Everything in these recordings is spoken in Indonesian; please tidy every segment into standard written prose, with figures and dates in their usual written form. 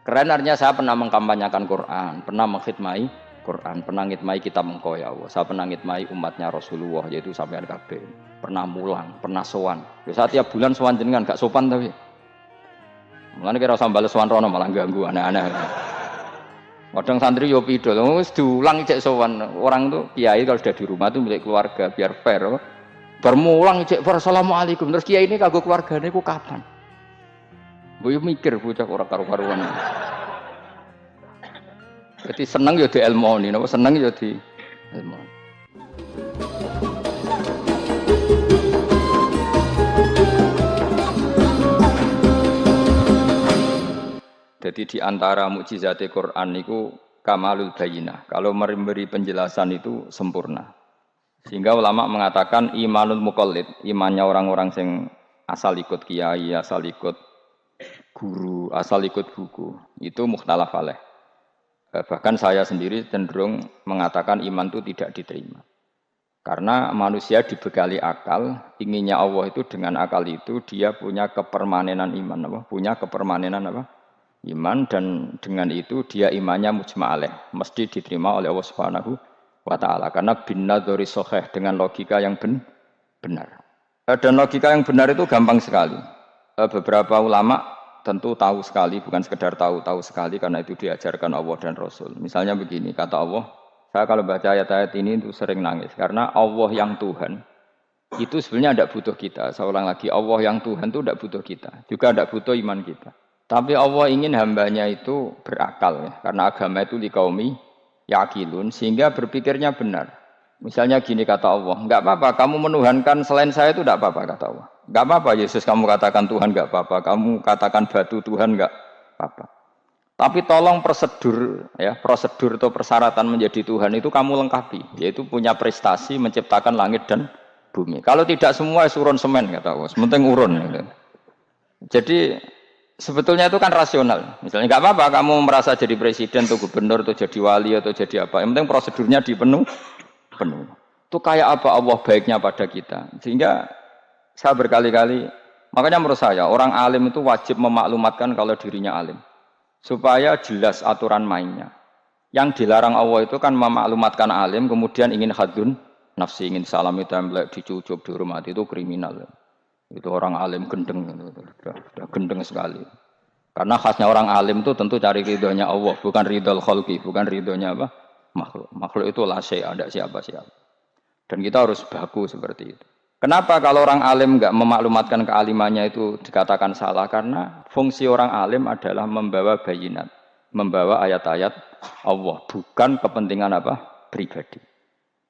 Keren artinya saya pernah mengkampanyakan Quran, pernah mengkhidmati Quran, pernah ngitmai kitab engkau ya Allah. Saya pernah ngitmai umatnya Rasulullah yaitu sampean kabeh. Pernah mulang, pernah sowan. Saya tiap bulan sowan jenengan gak sopan tapi. Mulane kira usah bales sowan rono malah ganggu aneh-aneh. Kadang santri yo pidol, wis diulang cek sowan. Orang tuh kiai kalau sudah di rumah tuh milik keluarga biar fair. Bermulang cek assalamualaikum terus kiai ini kagok keluargane ku kapan? Boyo mikir bocah ora karu-karuan. Jadi seneng ya di ilmoni, napa seneng ya di ilmoni. Jadi di antara mukjizat Quran itu kamalul bayinah. Kalau memberi penjelasan itu sempurna. Sehingga ulama mengatakan imanul muqallid, imannya orang-orang yang asal ikut kiai, asal ikut guru, asal ikut buku, itu mukhtalaf alaih. Bahkan saya sendiri cenderung mengatakan iman itu tidak diterima. Karena manusia dibekali akal, inginnya Allah itu dengan akal itu dia punya kepermanenan iman, apa? Punya kepermanenan apa? Iman, dan dengan itu dia imannya mujma' alaih, mesti diterima oleh Allah Subhanahu wa ta'ala. Karena bin nadzari shahih, dengan logika yang benar. Dan logika yang benar itu gampang sekali. Beberapa ulama tentu tahu sekali, bukan sekedar tahu sekali karena itu diajarkan Allah dan Rasul. Misalnya begini, kata Allah, saya kalau baca ayat-ayat ini itu sering nangis karena Allah yang Tuhan itu sebenarnya tidak butuh kita. Saya ulang lagi, Allah yang Tuhan itu tidak butuh kita, juga tidak butuh iman kita. Tapi Allah ingin hambanya itu berakal ya, karena agama itu liqaumi yaqilun, sehingga berpikirnya benar. Misalnya gini kata Allah, enggak apa-apa kamu menuhankan selain saya itu tidak apa-apa kata Allah. Enggak apa-apa Yesus kamu katakan Tuhan enggak apa-apa, kamu katakan batu Tuhan enggak apa-apa. Tapi tolong prosedur ya, prosedur atau persyaratan menjadi Tuhan itu kamu lengkapi, yaitu punya prestasi menciptakan langit dan bumi. Kalau tidak semua surun semen kata Allah, sementing urun gitu. Jadi sebetulnya itu kan rasional. Misalnya enggak apa-apa kamu merasa jadi presiden atau gubernur atau jadi wali atau jadi apa. Yang penting prosedurnya penuh. Itu kayak apa Allah baiknya pada kita. Sehingga saya berkali-kali, makanya menurut saya orang alim itu wajib memaklumatkan kalau dirinya alim. Supaya jelas aturan mainnya. Yang dilarang Allah itu kan memaklumatkan alim kemudian ingin hadun nafsi, ingin salami template, dicucuk, dihormati, itu kriminal. Itu orang alim gendeng, sudah gendeng sekali. Karena khasnya orang alim itu tentu cari ridhonya Allah, bukan ridhol khalqi, bukan ridhonya apa? Makhluk. Makhluk itu la syai', ada siapa-siapa. Dan kita harus baku seperti itu. Kenapa kalau orang alim enggak memaklumatkan kealimannya itu dikatakan salah? Karena fungsi orang alim adalah membawa bayinat, membawa ayat-ayat Allah, bukan kepentingan apa? Pribadi.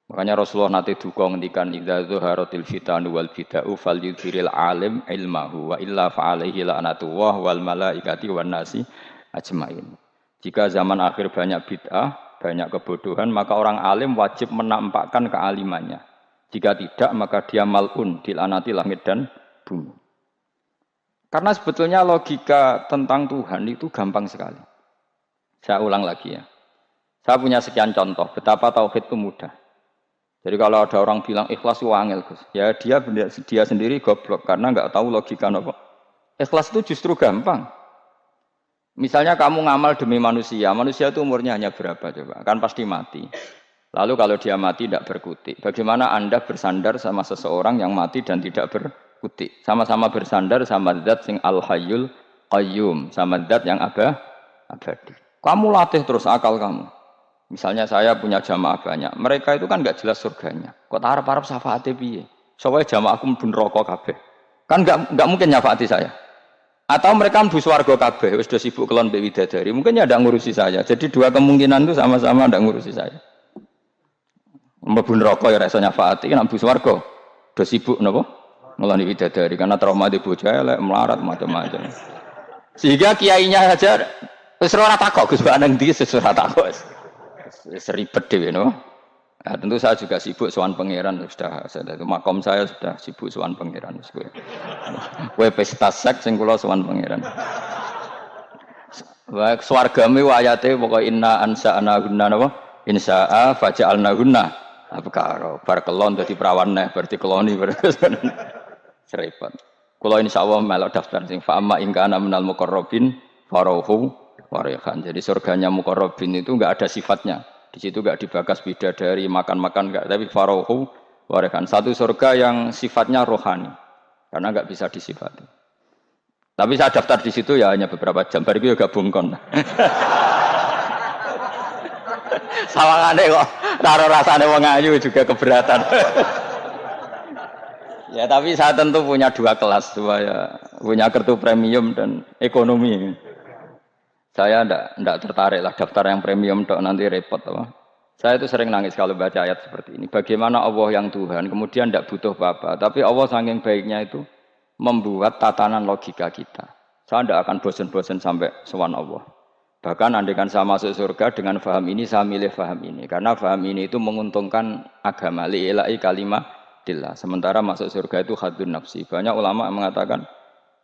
Makanya Rasulullah nanti duka ngendikan idza zuharatil fitanu wal bid'u falyudhiril alim ilmahu wa illa fa'alaihi la'natullah wal malaikati wan nasi ajmain. Jika zaman akhir banyak bid'ah, banyak kebodohan, maka orang alim wajib menampakkan kealimannya. Jika tidak, maka dia mal'un, dilaknati langit dan bumi. Karena sebetulnya logika tentang Tuhan itu gampang sekali. Saya ulang lagi ya. Saya punya sekian contoh betapa tauhid itu mudah. Jadi kalau ada orang bilang ikhlas itu angel, Gus. Ya dia sendiri goblok karena nggak tahu logika apa. Ikhlas itu justru gampang. Misalnya kamu ngamal demi manusia itu umurnya hanya berapa coba? Kan pasti mati. Lalu kalau dia mati tidak berkutik. Bagaimana Anda bersandar sama seseorang yang mati dan tidak berkutik? Sama-sama bersandar sama zat sing al-hayyul qayyum, sama zat yang abadi. Kamu latih terus akal kamu. Misalnya saya punya jamaah banyak. Mereka itu kan enggak jelas surganya. Kok harap-harap syafaate piye? Supaya jamaahku mlebu neraka kabeh. Kan enggak mungkin nyafaati saya. Atau mereka mlebu swarga kabeh, wis do sibuk kelon mbek widadari. Mungkin ya ndak ngurusi saya. Jadi dua kemungkinan itu sama-sama ndak ngurusi saya. Mlebu neraka ya ora iso nyafaati, nek mlebu swarga do sibuk napa? Ngeloni widadari karena trauma di bocah elek, melarat macam-macam. Sehingga kiainya aja wis ora takok Gus Pak nang ndi wis ora takok. Seribet dhewe no. Nah, tentu saya juga sibuk sowan pangeran sudah makom saya sudah sibuk sowan pangeran wis kowe. Kowe pesta seks sing kula sowan pangeran. Wa swargame ayate pokoke inna ansa'na gunna napa? Insa'a faja'alna gunna. Abkaro bar kelon dadi prawan neh berarti keloni serepot. Kula insyaallah melok daftar sing fa amma in kana minal muqarrabin farauhu Warehan. Jadi surganya muqarrabin itu enggak ada sifatnya. Di situ enggak dibakas bidadari, makan-makan enggak, tapi farauhu warehan. Satu surga yang sifatnya rohani. Karena enggak bisa disifati. Tapi saya daftar di situ ya hanya beberapa jam. Baru itu gabung kon. Sawangane kok karo rasane wong ayu juga keberatan. Ya tapi saya tentu punya dua kelas, ya, punya kartu premium dan ekonomi. Saya enggak tertarik lah daftar yang premium tok nanti repot apa. Saya itu sering nangis kalau baca ayat seperti ini. Bagaimana Allah yang Tuhan kemudian enggak butuh apa-apa, tapi Allah saking baiknya itu membuat tatanan logika kita. Saya enggak akan bosan-bosan sampai sowan Allah. Bahkan andaikan saya masuk surga dengan faham ini, saya milih faham ini. Karena faham ini itu menguntungkan agama. Li'ilai kalimatillah. Sementara masuk surga itu hadun nafsi. Banyak ulama mengatakan,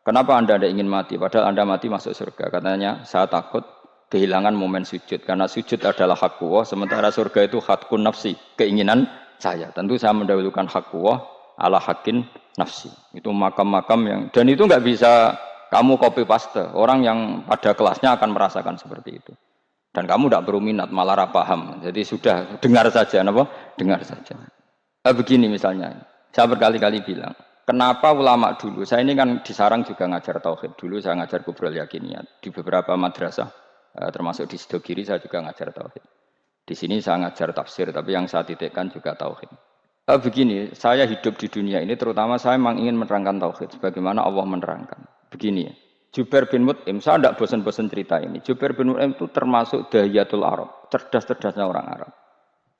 kenapa anda ingin mati? Padahal anda mati masuk surga. Katanya, saya takut kehilangan momen sujud. Karena sujud adalah hak Allah. Sementara surga itu hakun nafsi. Keinginan saya. Tentu saya mendahulukan hak Allah ala hakin nafsi. Itu makam-makam yang... Dan itu nggak bisa... Kamu copy paste, orang yang pada kelasnya akan merasakan seperti itu. Dan kamu tidak perlu minat, malah paham. Jadi sudah dengar saja, apa? Dengar saja. Begini misalnya, saya berkali-kali bilang, kenapa ulama dulu? Saya ini kan di Sarang juga ngajar tauhid. Dulu saya ngajar kubrul yakiniyat di beberapa madrasah, termasuk di Sidogiri saya juga ngajar tauhid. Di sini saya ngajar tafsir, tapi yang saya titikkan juga tauhid. Begini, saya hidup di dunia ini, terutama saya memang ingin menerangkan tauhid, sebagaimana Allah menerangkan. Begini ya, Jubair bin Mut'im, saya tidak bosan-bosan cerita ini. Jubair bin Mut'im itu termasuk dahiyatul Arab, cerdas-cerdasnya orang Arab.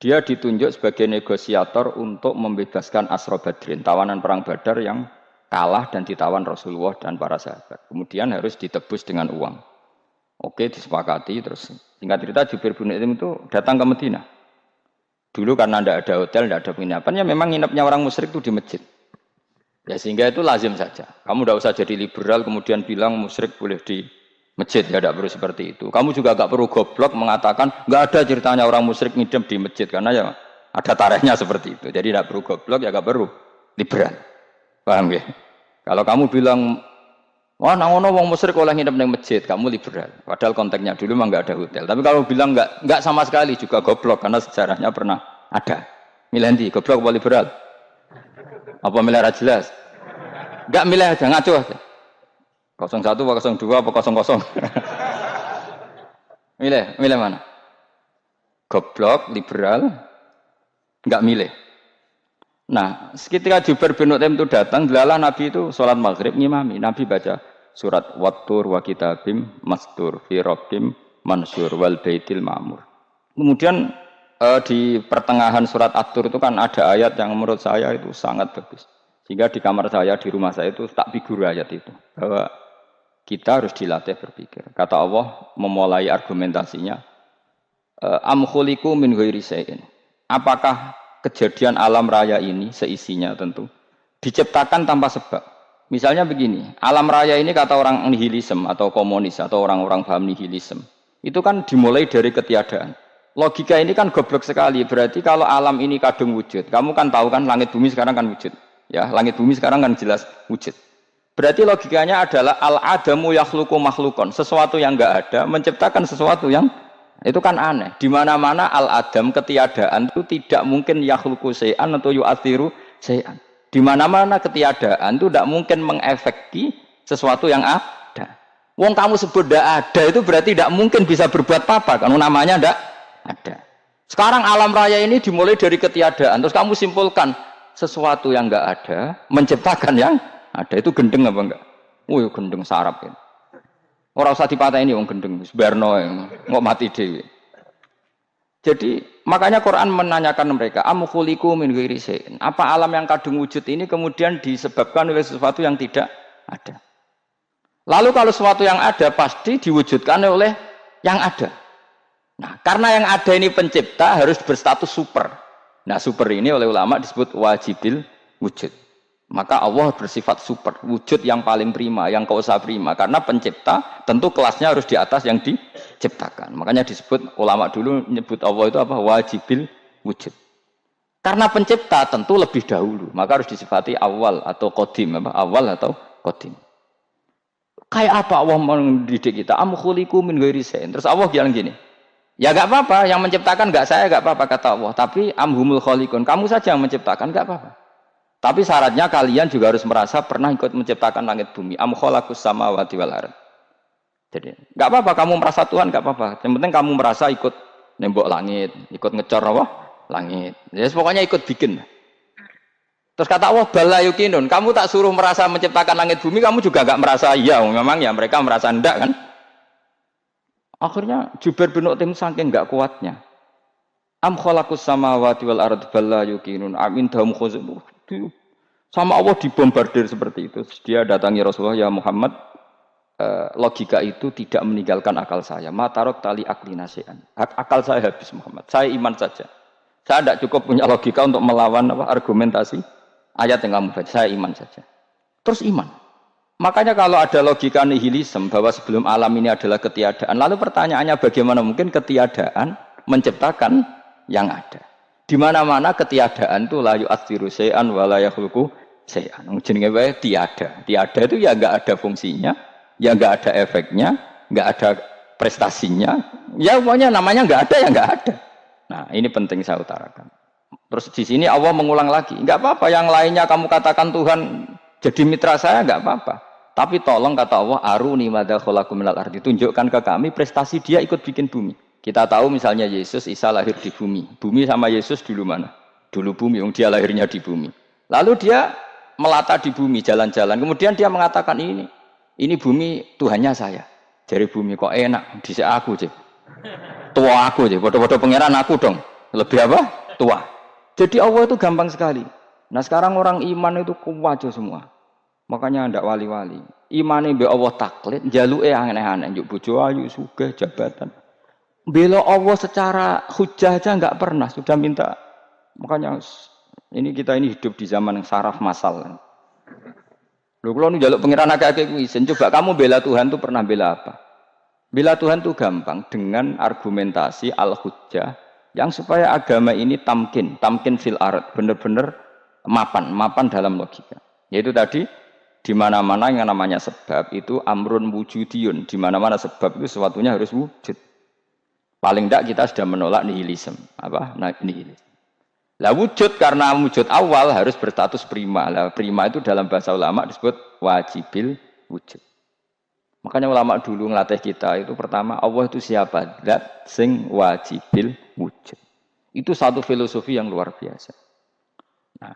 Dia ditunjuk sebagai negosiator untuk membebaskan Asra Badrin, tawanan perang Badar yang kalah dan ditawan Rasulullah dan para sahabat. Kemudian harus ditebus dengan uang. Oke, disepakati. Terus singkat cerita Jubair bin Mut'im itu datang ke Madinah. Dulu karena tidak ada hotel, tidak ada penginapan, ya memang nginepnya orang musyrik itu di masjid. Ya sehingga itu lazim saja. Kamu tidak usah jadi liberal kemudian bilang musyrik boleh di masjid, ya tidak perlu seperti itu. Kamu juga tidak perlu goblok mengatakan nggak ada ceritanya orang musyrik ngidam di masjid karena ya ada tarikhnya seperti itu. Jadi tidak perlu goblok, ya nggak perlu liberal. Paham ya? Kalau kamu bilang wah nangono wong musyrik oleh ngidam di masjid, kamu liberal. Padahal konteksnya dulu memang nggak ada hotel. Tapi kalau bilang nggak sama sekali juga goblok karena sejarahnya pernah ada. Milih di goblok apa liberal? Apa milih jelas? Enggak milih aja, ngaco aja. 01 apa 02 apa 00. milih mana? Goblok, liberal, enggak milih. Nah, ketika Jubair bin Mut'im itu datang, delalah Nabi itu sholat maghrib ngimami. Nabi baca surat Wattur wa kitabim mastur fi rabbim mansur wal baitil ma'mur. Kemudian di pertengahan surat At-Tur itu kan ada ayat yang menurut saya itu sangat bagus. Sehingga di kamar saya, di rumah saya itu tak figur ayat itu. Bahwa kita harus dilatih berpikir. Kata Allah memulai argumentasinya. Am khuliqu min ghairi syai'in. Apakah kejadian alam raya ini seisinya tentu diciptakan tanpa sebab? Misalnya begini, alam raya ini kata orang nihilisme atau komunis atau orang-orang paham nihilisme. Itu kan dimulai dari ketiadaan. Logika ini kan goblok sekali. Berarti kalau alam ini kadung wujud, kamu kan tahu kan langit bumi sekarang kan wujud. Ya, langit bumi sekarang kan jelas wujud. Berarti logikanya adalah al-adamu yakhluqu makhlukon. Sesuatu yang enggak ada menciptakan sesuatu yang itu kan aneh. Di mana-mana al-adam ketiadaan itu tidak mungkin yakhluqu syai'an atau yu'athiru syai'an. Di mana-mana ketiadaan itu tidak mungkin mengefeki sesuatu yang ada. Wong kamu sebut tidak ada itu berarti tidak mungkin bisa berbuat apa-apa. Karena namanya tidak ada. Sekarang alam raya ini dimulai dari ketiadaan. Terus kamu simpulkan sesuatu yang enggak ada menciptakan yang ada. Itu gendeng apa enggak? Oh gendeng sarap ya. Orang usah dipatah ini wong gendeng. Sebarno nggak mati dewi. Jadi makanya Quran menanyakan mereka, am khuliqu min ghairi syai'in. Apa alam yang kadung wujud ini kemudian disebabkan oleh sesuatu yang tidak ada? Lalu kalau sesuatu yang ada pasti diwujudkan oleh yang ada. Nah, karena yang ada ini pencipta harus berstatus super. Nah, super ini oleh ulama disebut wajibil wujud. Maka Allah bersifat super, wujud yang paling prima, yang kausa prima. Karena pencipta tentu kelasnya harus di atas yang diciptakan. Makanya disebut ulama dulu menyebut Allah itu apa? Wajibil wujud. Karena pencipta tentu lebih dahulu, maka harus disifati awal atau qadim, apa? Awal atau qadim. Kayak apa Allah mendidik kita? Am khuliqu min ghairi syai'in. Terus Allah bilang gini. Ya enggak apa-apa, yang menciptakan enggak saya, enggak apa-apa kata Allah. Tapi amhumul khaliqun, kamu saja yang menciptakan, enggak apa-apa. Tapi syaratnya kalian juga harus merasa pernah ikut menciptakan langit bumi. Am khalaqus samawati wal ardh. Jadi, enggak apa-apa kamu merasa Tuhan, enggak apa-apa. Yang penting kamu merasa ikut nembok langit, ikut ngecor apa? Langit. Ya pokoknya ikut bikin. Terus kata Allah, bala yukinun, kamu tak suruh merasa menciptakan langit bumi, kamu juga enggak merasa iya, memang ya mereka merasa enggak kan? Akhirnya Jubair bin Mut'im saking enggak kuatnya. Am khalaqus samawati wal ardh bala yukinun amin dahum khuzum. Sama Allah dibombardir seperti itu. Dia datangi Rasulullah, ya Muhammad, logika itu tidak meninggalkan akal saya. Matarok tali akli nasian. Akal saya habis Muhammad. Saya iman saja. Saya tidak cukup punya logika untuk melawan argumentasi ayat yang kamu baca. Saya iman saja. Terus iman. Makanya kalau ada logika nihilisme bahwa sebelum alam ini adalah ketiadaan, lalu pertanyaannya bagaimana mungkin ketiadaan menciptakan yang ada? Di mana-mana ketiadaan itu la yu'atsiru syai'an wa la yakhluqu syai'an. Jenenge wae tiada. Tiada itu ya enggak ada fungsinya, ya enggak ada efeknya, enggak ada prestasinya. Ya pokoknya namanya enggak ada ya enggak ada. Nah, ini penting saya utarakan. Terus di sini Allah mengulang lagi, enggak apa-apa yang lainnya kamu katakan Tuhan jadi mitra saya enggak apa-apa. Tapi tolong kata Allah, aruni madza khalaqu minal ardi, tunjukkan ke kami prestasi dia ikut bikin bumi. Kita tahu misalnya Yesus, Isa lahir di bumi. Bumi sama Yesus dulu mana? Dulu bumi, dia lahirnya di bumi. Lalu dia melata di bumi, jalan-jalan. Kemudian dia mengatakan ini bumi Tuhannya saya. Jadi bumi kok enak, dhisik aku, Cik. Tua aku, Cik. Bodoh-bodoh pangeran aku dong. Lebih apa? Tua. Jadi Allah itu gampang sekali. Nah sekarang orang iman itu kuwajo semua. Makanya ndak wali-wali. Imane mbek Allah taklid, jaluke aneh-aneh, njuk bojo ayu, sugih, jabatan. Bela Allah secara hujah aja enggak pernah, sudah minta. Makanya ini kita ini hidup di zaman yang saraf massal. Lho kula nu njaluk pangeran akeh-akeh kuwi, coba kamu bela Tuhan tuh pernah bela apa? Bela Tuhan tuh gampang dengan argumentasi al-hujjah yang supaya agama ini tamkin fil ard, benar-benar mapan dalam logika. Yaitu tadi di mana-mana yang namanya sebab itu amrun wujudiyun, di mana-mana sebab itu sesuatunya harus wujud. Paling tidak kita sudah menolak nihilisme. Apa? Nihilisme. Lah wujud karena wujud awal harus berstatus prima. Lah prima itu dalam bahasa ulama disebut wajibil wujud. Makanya ulama dulu ngelatih kita itu pertama Allah itu siapa? Zat sing wajibil wujud. Itu satu filosofi yang luar biasa. Nah,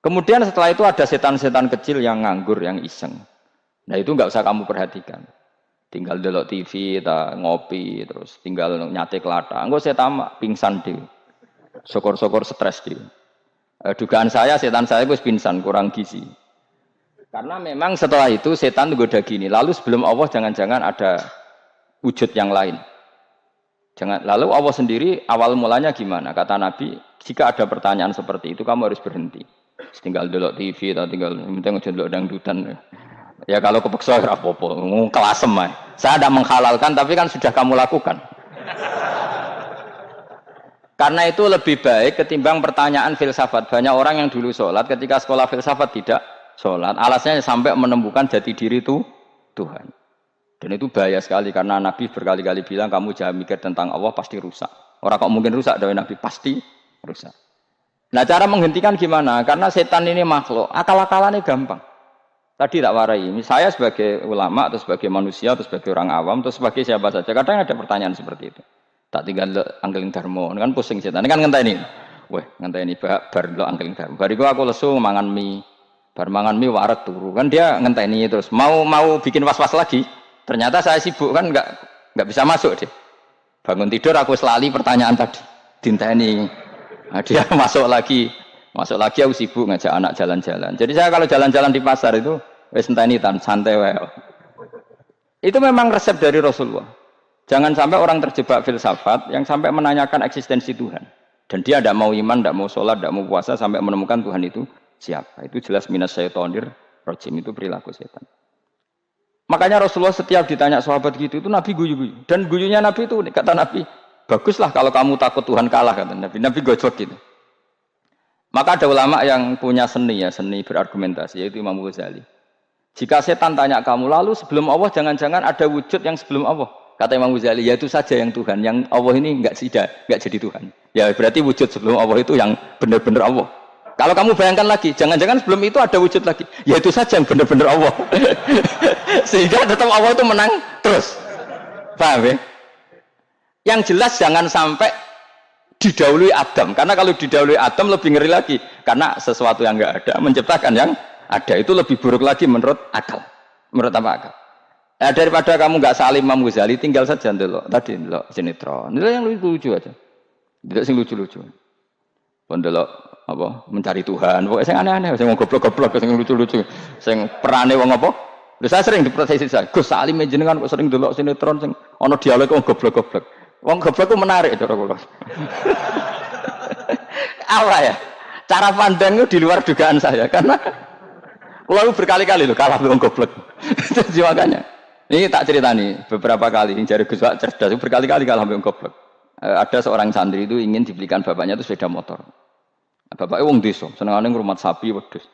kemudian setelah itu ada setan-setan kecil yang nganggur, yang iseng. Nah itu nggak usah kamu perhatikan. Tinggal delok TV, ngopi, terus tinggal nyate kelata. Enggak saya tamak, pingsan deh. Syukur-syukur stres deh. Dugaan saya, setan saya itu pingsan, kurang gizi. Karena memang setelah itu setan itu goda gini. Lalu sebelum Allah jangan-jangan ada wujud yang lain. Lalu Allah sendiri awal mulanya gimana? Kata Nabi, jika ada pertanyaan seperti itu kamu harus berhenti. Tinggal delok TV atau tinggal delok dangdutan. Ya kalau kepeksa ya apa-apa, kelasem ae. Saya tidak menghalalkan tapi kan sudah kamu lakukan. Karena itu lebih baik ketimbang pertanyaan filsafat. Banyak orang yang dulu sholat ketika sekolah filsafat tidak sholat. Alasannya sampai menemukan jati diri itu Tuhan. Dan itu bahaya sekali karena Nabi berkali-kali bilang kamu jangan mikir tentang Allah pasti rusak. Orang kok mungkin rusak dari Nabi pasti rusak. Nah cara menghentikan gimana? Karena setan ini makhluk, akal-akalannya gampang. Tadi tak warai, saya sebagai ulama atau sebagai manusia atau sebagai orang awam atau sebagai siapa saja, kadang ada pertanyaan seperti itu. Tak tinggal anggeling dharma, kan pusing setan. Ini kan ngenteni. Weh, ngenteni bar lo anggeling dharma. Bariku aku lesu mangan mie. Bar mangan mie waret turu. Kan dia ngenteni terus mau bikin was-was lagi. Ternyata saya sibuk kan enggak bisa masuk deh. Bangun tidur aku selali pertanyaan tadi. Dinteni. Nah, dia masuk lagi aku sibuk ngajak anak jalan-jalan. Jadi saya kalau jalan-jalan di pasar itu wis enteni santai wae. Itu memang resep dari Rasulullah. Jangan sampai orang terjebak filsafat yang sampai menanyakan eksistensi Tuhan. Dan dia tidak mau iman, tidak mau sholat, tidak mau puasa sampai menemukan Tuhan itu siapa. Itu jelas minas syaitonir rajim, itu perilaku setan. Makanya Rasulullah setiap ditanya sahabat gitu itu Nabi guyu-guyu. Dan guyunya Nabi itu kata Nabi, baguslah kalau kamu takut Tuhan kalah kata Nabi. Nabi gojok gitu. Maka ada ulama yang punya seni berargumentasi yaitu Imam Ghazali. Jika setan tanya kamu, lalu sebelum Allah jangan-jangan ada wujud yang sebelum Allah. Kata Imam Ghazali, ya itu saja yang Tuhan. Yang Allah ini enggak jadi Tuhan. Ya berarti wujud sebelum Allah itu yang benar-benar Allah. Kalau kamu bayangkan lagi, jangan-jangan sebelum itu ada wujud lagi. Ya itu saja yang benar-benar Allah. Sehingga tetap Allah itu menang terus. Paham ya? Yang jelas jangan sampai didahului Adam. Karena kalau didahului Adam lebih ngeri lagi. Karena sesuatu yang enggak ada menciptakan yang ada, itu lebih buruk lagi menurut akal. Menurut apa akal? Nah, daripada kamu nggak salim Imam Ghazali, tinggal saja ndelok. Tadi ndelok sinetron. Ndelok yang lucu-lucu aja. Ndelok sing lucu-lucu. Ndelok apa? Mencari Tuhan. Pokoknya sing aneh-aneh, sing goblok-goblok, sing lucu-lucu, sing perane wong apa? Lha saya sering diprotes saya. Gus Salim jenengan kok sering ndelok sinetron sing ana dialog wong goblok-goblok. Wong goblok ku menarik cara kula. Apa ya? Cara pandang itu di luar dugaan saya karena lalu berkali-kali loh kalah dengan goblok. Jadi makanya ini tak cerita nih beberapa kali yang jari Gus Wak cerdas berkali-kali kalah dengan goblok. Ada seorang santri itu ingin dibelikan bapaknya itu sepeda motor. Bapaknya wong desa, senengane ngrumat sapi wedhus.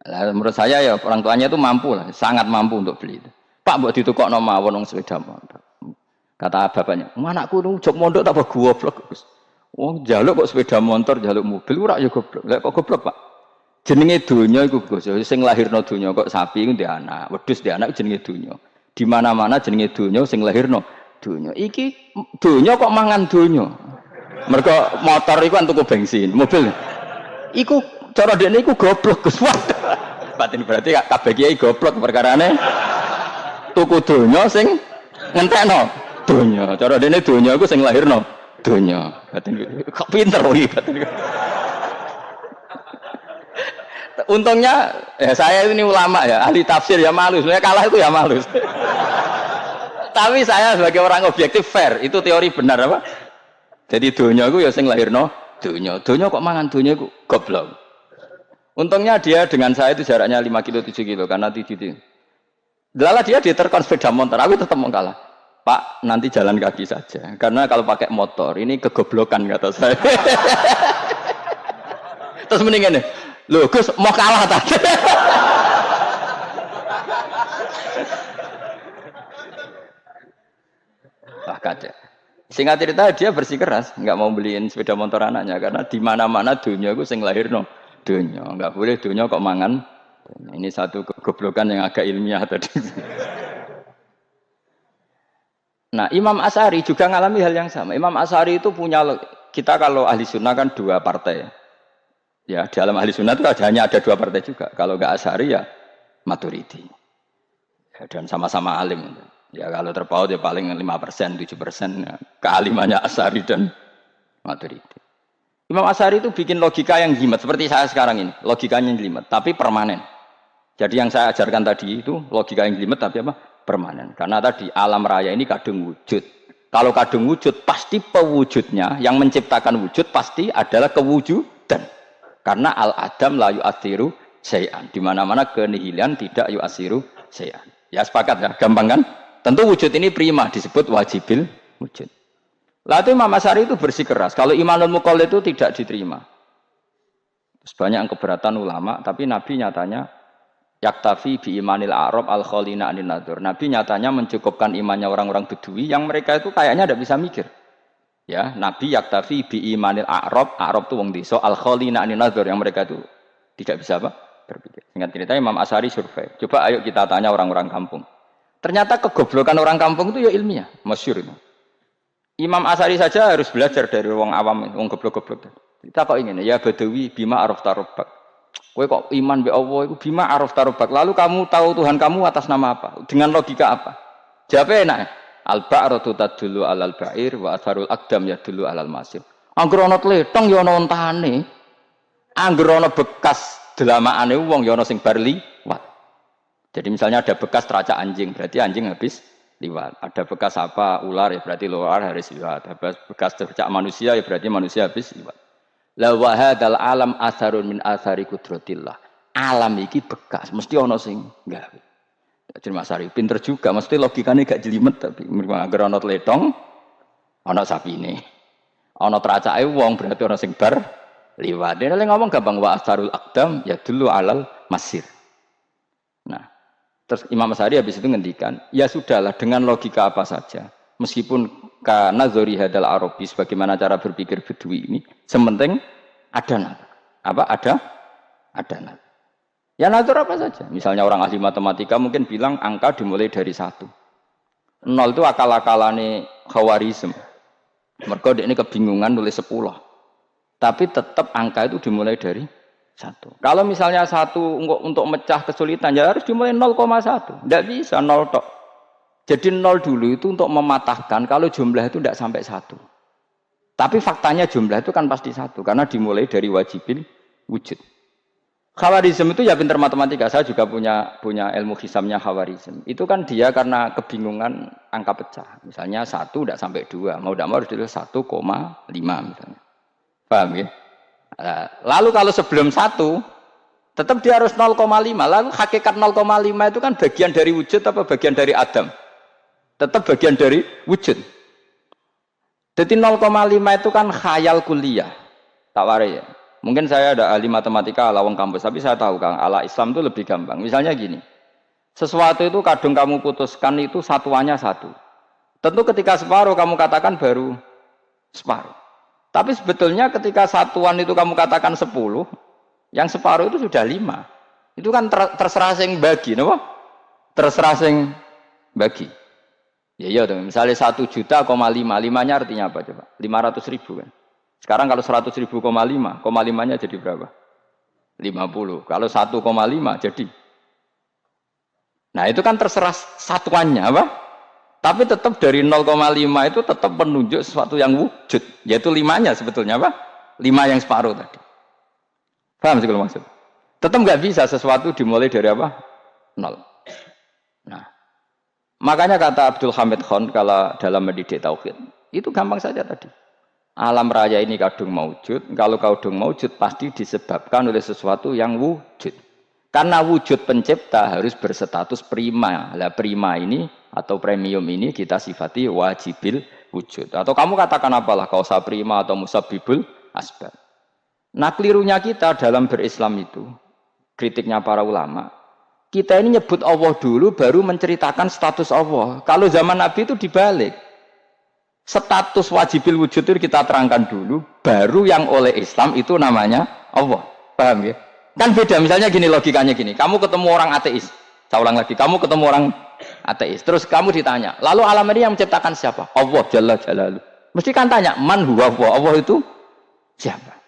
Nah, menurut saya ya orang tuanya itu mampu lah, sangat mampu untuk beli itu. Pak mbok ditukokno mawon wong sepeda motor. Kata bapaknya, "Anakku nu jog mondok tak goblok, Gus." Wong njaluk kok sepeda motor, njaluk mobil ora ya goblok. Lah kok goblok, Pak? Jenenge donya iku Gus, sing lahirno donya kok sapi iku ndek anak, wedhus ndek anak jenenge donya. Di mana-mana jenenge donya sing lahirno donya. Iki donya kok mangan donya. Mergo motor iku kan tuku bensin, mobil. Iku cara dekne iku goblok Gus. Batin berarti kabeh kiai goblok perkarane tuku donya sing ngentekno donya. Cara dekne donya iku sing lahirno donya. Batin kok pinter iki batin. Untungnya ya saya ini ulama ya, ahli tafsir ya malu. Sebenarnya kalah itu ya malu. Tapi saya sebagai orang objektif fair, itu teori benar apa? Jadi donya itu ya sing lahirno donya. Donya kok mangan donya itu goblok. Untungnya dia dengan saya itu jaraknya 5 kilo 7 kilo karena itu. Lala dia diterkon sepeda motor, aku tetap mau kalah. Pak, nanti jalan kaki saja. Karena kalau pakai motor ini kegoblokan kata saya. Terus mendingan nih. Loh Gus mau kalah tadi. Wah kacau. Singkat cerita dia bersikeras nggak mau beliin sepeda motor anaknya karena di mana-mana dunia gue sing lahir no dunia nggak boleh dunia kok mangan. Ini satu kegoblokan yang agak ilmiah tadi. Nah Imam Asy'ari juga ngalami hal yang sama. Imam Asy'ari itu punya kita kalau ahli sunnah kan 2 partai. Ya, dalam ahli sunnah itu hanya ada 2 partai juga. Kalau nggak Asy'ari ya Maturidi. Ya, dan sama-sama alim. Ya kalau terpaut ya paling 5%, 7% ya. Kealimannya Asy'ari dan Maturidi. Imam Asy'ari itu bikin logika yang jelimet seperti saya sekarang ini. Logikanya jelimet, tapi permanen. Jadi yang saya ajarkan tadi itu logika yang jelimet tapi apa? Permanen. Karena tadi alam raya ini kadung wujud. Kalau kadung wujud pasti pewujudnya yang menciptakan wujud pasti adalah kewujudan. Karena al-adam la yu'athiru syai'an. Di mana-mana kenihilan tidak yu'athiru syai'an. Ya sepakat ya, gampang kan? Tentu wujud ini prima disebut wajibil wujud. Lalu Imam Asy'ari itu bersikeras. Kalau imanul muqallid itu tidak diterima. Terus banyak yang keberatan ulama, tapi Nabi nyatanya yaktafi bi imanil a'rab al-khalina anin nadur. Nabi nyatanya mencukupkan imannya orang-orang Bedui yang mereka itu kayaknya tidak bisa mikir. Ya, Nabi yaktafi bi imanil a'rab itu wong desa al-khalina anin nadur yang mereka itu tidak bisa apa? Berpikir. Singkat cerita Imam Asy'ari survei. Coba ayo kita tanya orang-orang kampung. Ternyata kegoblokan orang kampung itu ya ilmiah, masyhur itu. Imam Asy'ari saja harus belajar dari wong awam, wong goblok-goblok. Kita kok ingin ya Badawi bima arafta rabbak. Kowe kok iman be Allah itu bima arafta rabbak. Lalu kamu tahu Tuhan kamu atas nama apa? Dengan logika apa? Jawabnya enak. Al-ba'ratu tadullu alal ba'ir wa atharul aqdam yadullu alal masir. Angger ana tletong ya ana ontane. Angger ana bekas delamaane wong ya ana sing bar liwat. Jadi misalnya ada bekas teracak anjing, berarti anjing habis liwat. Ada bekas apa ular ya berarti ular harus liwat. Ada bekas teracak manusia ya berarti manusia habis liwat. La wa hadzal alam atharun min athari qudratillah. Alam iki bekas, mesti ana sing gawe. Jadi Mas Ari pinter juga, mesti logikanya gak jelimet tapi agar ana tletong, ana sapine. Ana tracake wong berarti ana sing bar liwat. Dia ngomong gampang wa asarul aqdam ya dulu alal masir. Nah, Terus Imam Asy'ari habis itu ngendikan, ya sudahlah dengan logika apa saja. Meskipun karena zori hadal Arabi sebagaimana cara berpikir Bedui ini, sementing ada nazar. Apa ada nazar. Ya nazar apa saja. Misalnya orang ahli matematika mungkin bilang angka dimulai dari 1. 0 itu akal-akalane Khawarizm. Mergo ini kebingungan nulis 10. Tapi tetap angka itu dimulai dari 1. Kalau misalnya 1 untuk mecah kesulitan ya harus dimulai 0,1. Tidak bisa 0 tok. Jadi 0 dulu itu untuk mematahkan kalau jumlah itu tidak sampai 1. Tapi faktanya jumlah itu kan pasti 1 karena dimulai dari wajibil wujud. Khawarizm itu ya pintar matematika. Saya juga punya ilmu hisamnya Khawarizm. Itu kan dia karena kebingungan angka pecah. Misalnya 1 tidak sampai 2. Mau tidak mau harus ditulis 1,5 misalnya. Paham ya? Lalu kalau sebelum 1 tetap dia harus 0,5. Lalu hakikat 0,5 itu kan bagian dari wujud apa bagian dari Adam? Tetap bagian dari wujud. Jadi 0,5 itu kan khayal kuliah. Tak warai ya. Mungkin saya ada ahli matematika ala wong kampus, tapi saya tahu Kang, ala Islam itu lebih gampang. Misalnya gini. Sesuatu itu kadung kamu putuskan itu satuannya 1. Tentu ketika separuh kamu katakan baru separuh. Tapi sebetulnya ketika satuan itu kamu katakan 10, yang separuh itu sudah 5. Itu kan terserah sing bagi, no? Terserah sing bagi. Ya iya, misalnya 1 juta, 5-nya artinya apa coba? 500.000 kan. Sekarang kalau 100.000, 5-nya jadi berapa? 50. Kalau 1,5 jadi. Nah itu kan terserah satuannya apa? Tapi tetap dari 0,5 itu tetap menunjuk sesuatu yang wujud. Yaitu 5-nya sebetulnya apa? 5 yang separuh tadi. Paham sih kalau maksud? Tetap nggak bisa sesuatu dimulai dari apa? 0. Nah, makanya kata Abdul Hamid Khan kalau dalam mendidik tauhid, itu gampang saja tadi. Alam raya ini kadung maujud, kalau kadung maujud pasti disebabkan oleh sesuatu yang wujud. Karena wujud pencipta harus berstatus prima. Lah prima ini atau premium ini kita sifati wajibil wujud. Atau kamu katakan apalah kausa prima atau musabibul asbab. Nah kelirunya kita dalam berislam itu, kritiknya para ulama, kita ini nyebut Allah dulu baru menceritakan status Allah. Kalau zaman Nabi itu dibalik. Status wajibil wujud itu kita terangkan dulu, baru yang oleh Islam itu namanya Allah. Paham ya? Kan beda, misalnya gini logikanya gini, kamu ketemu orang ateis, saya ulang lagi, kamu ketemu orang ateis, terus kamu ditanya, lalu alam ini yang menciptakan siapa? Allah Jalla Jalaluh. Mesti kan tanya, man huwa Allah, Allah itu siapa?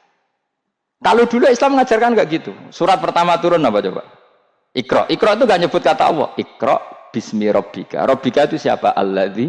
Kalau dulu Islam mengajarkan enggak gitu. Surat pertama turun apa coba? Iqra. Iqra itu enggak nyebut kata Allah. Iqra bismi rabbika. Rabbika itu siapa? Alladzi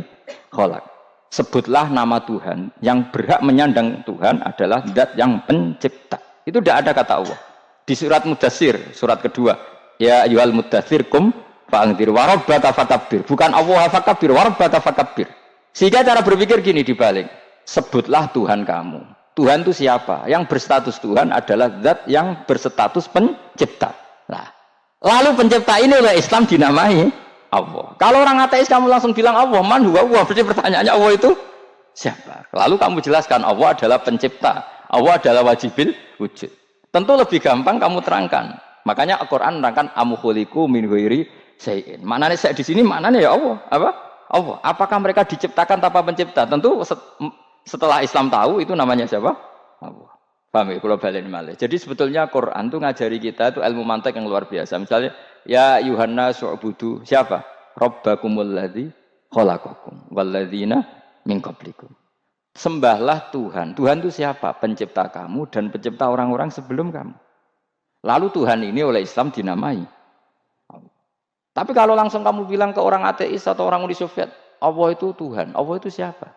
khalaq. Sebutlah nama Tuhan. Yang berhak menyandang Tuhan adalah zat yang pencipta. Itu tidak ada kata Allah. Di surat Mudatsir, surat kedua. Ya ayyuhal mudatsir kum fa'anzir wa rabbaka fakabbir. Bukan Allah fakabbir, wa rabbaka fakabbir. Sehingga cara berpikir gini dibalik. Sebutlah Tuhan kamu. Tuhan itu siapa? Yang berstatus Tuhan adalah zat yang berstatus pencipta. Nah, lalu pencipta ini oleh Islam dinamai Allah. Kalau orang ateis kamu langsung bilang Allah, man huwa Allah, berarti pertanyaannya Allah itu siapa? Lalu kamu jelaskan Allah adalah pencipta, Allah adalah wajibil wujud. Tentu lebih gampang kamu terangkan. Makanya Al-Qur'an menerangkan amukhuliku min ghairi syai'in. Maknanya saya di sini maknanya ya Allah, apa? Allah. Apakah mereka diciptakan tanpa pencipta? Tentu setelah Islam tahu itu namanya siapa? Allah. Paham ya? Kalau balik malih. Jadi sebetulnya Quran itu ngajari kita itu ilmu mantek yang luar biasa. Misalnya ya Yuhanna su'budu siapa? Rabbakumul ladzi khalaqakum walladzina min qablikum. Sembahlah Tuhan. Tuhan itu siapa? Pencipta kamu dan pencipta orang-orang sebelum kamu. Lalu Tuhan ini oleh Islam dinamai Allah. Tapi kalau langsung kamu bilang ke orang ateis atau orang Uni Soviet, Allah itu Tuhan. Allah itu siapa?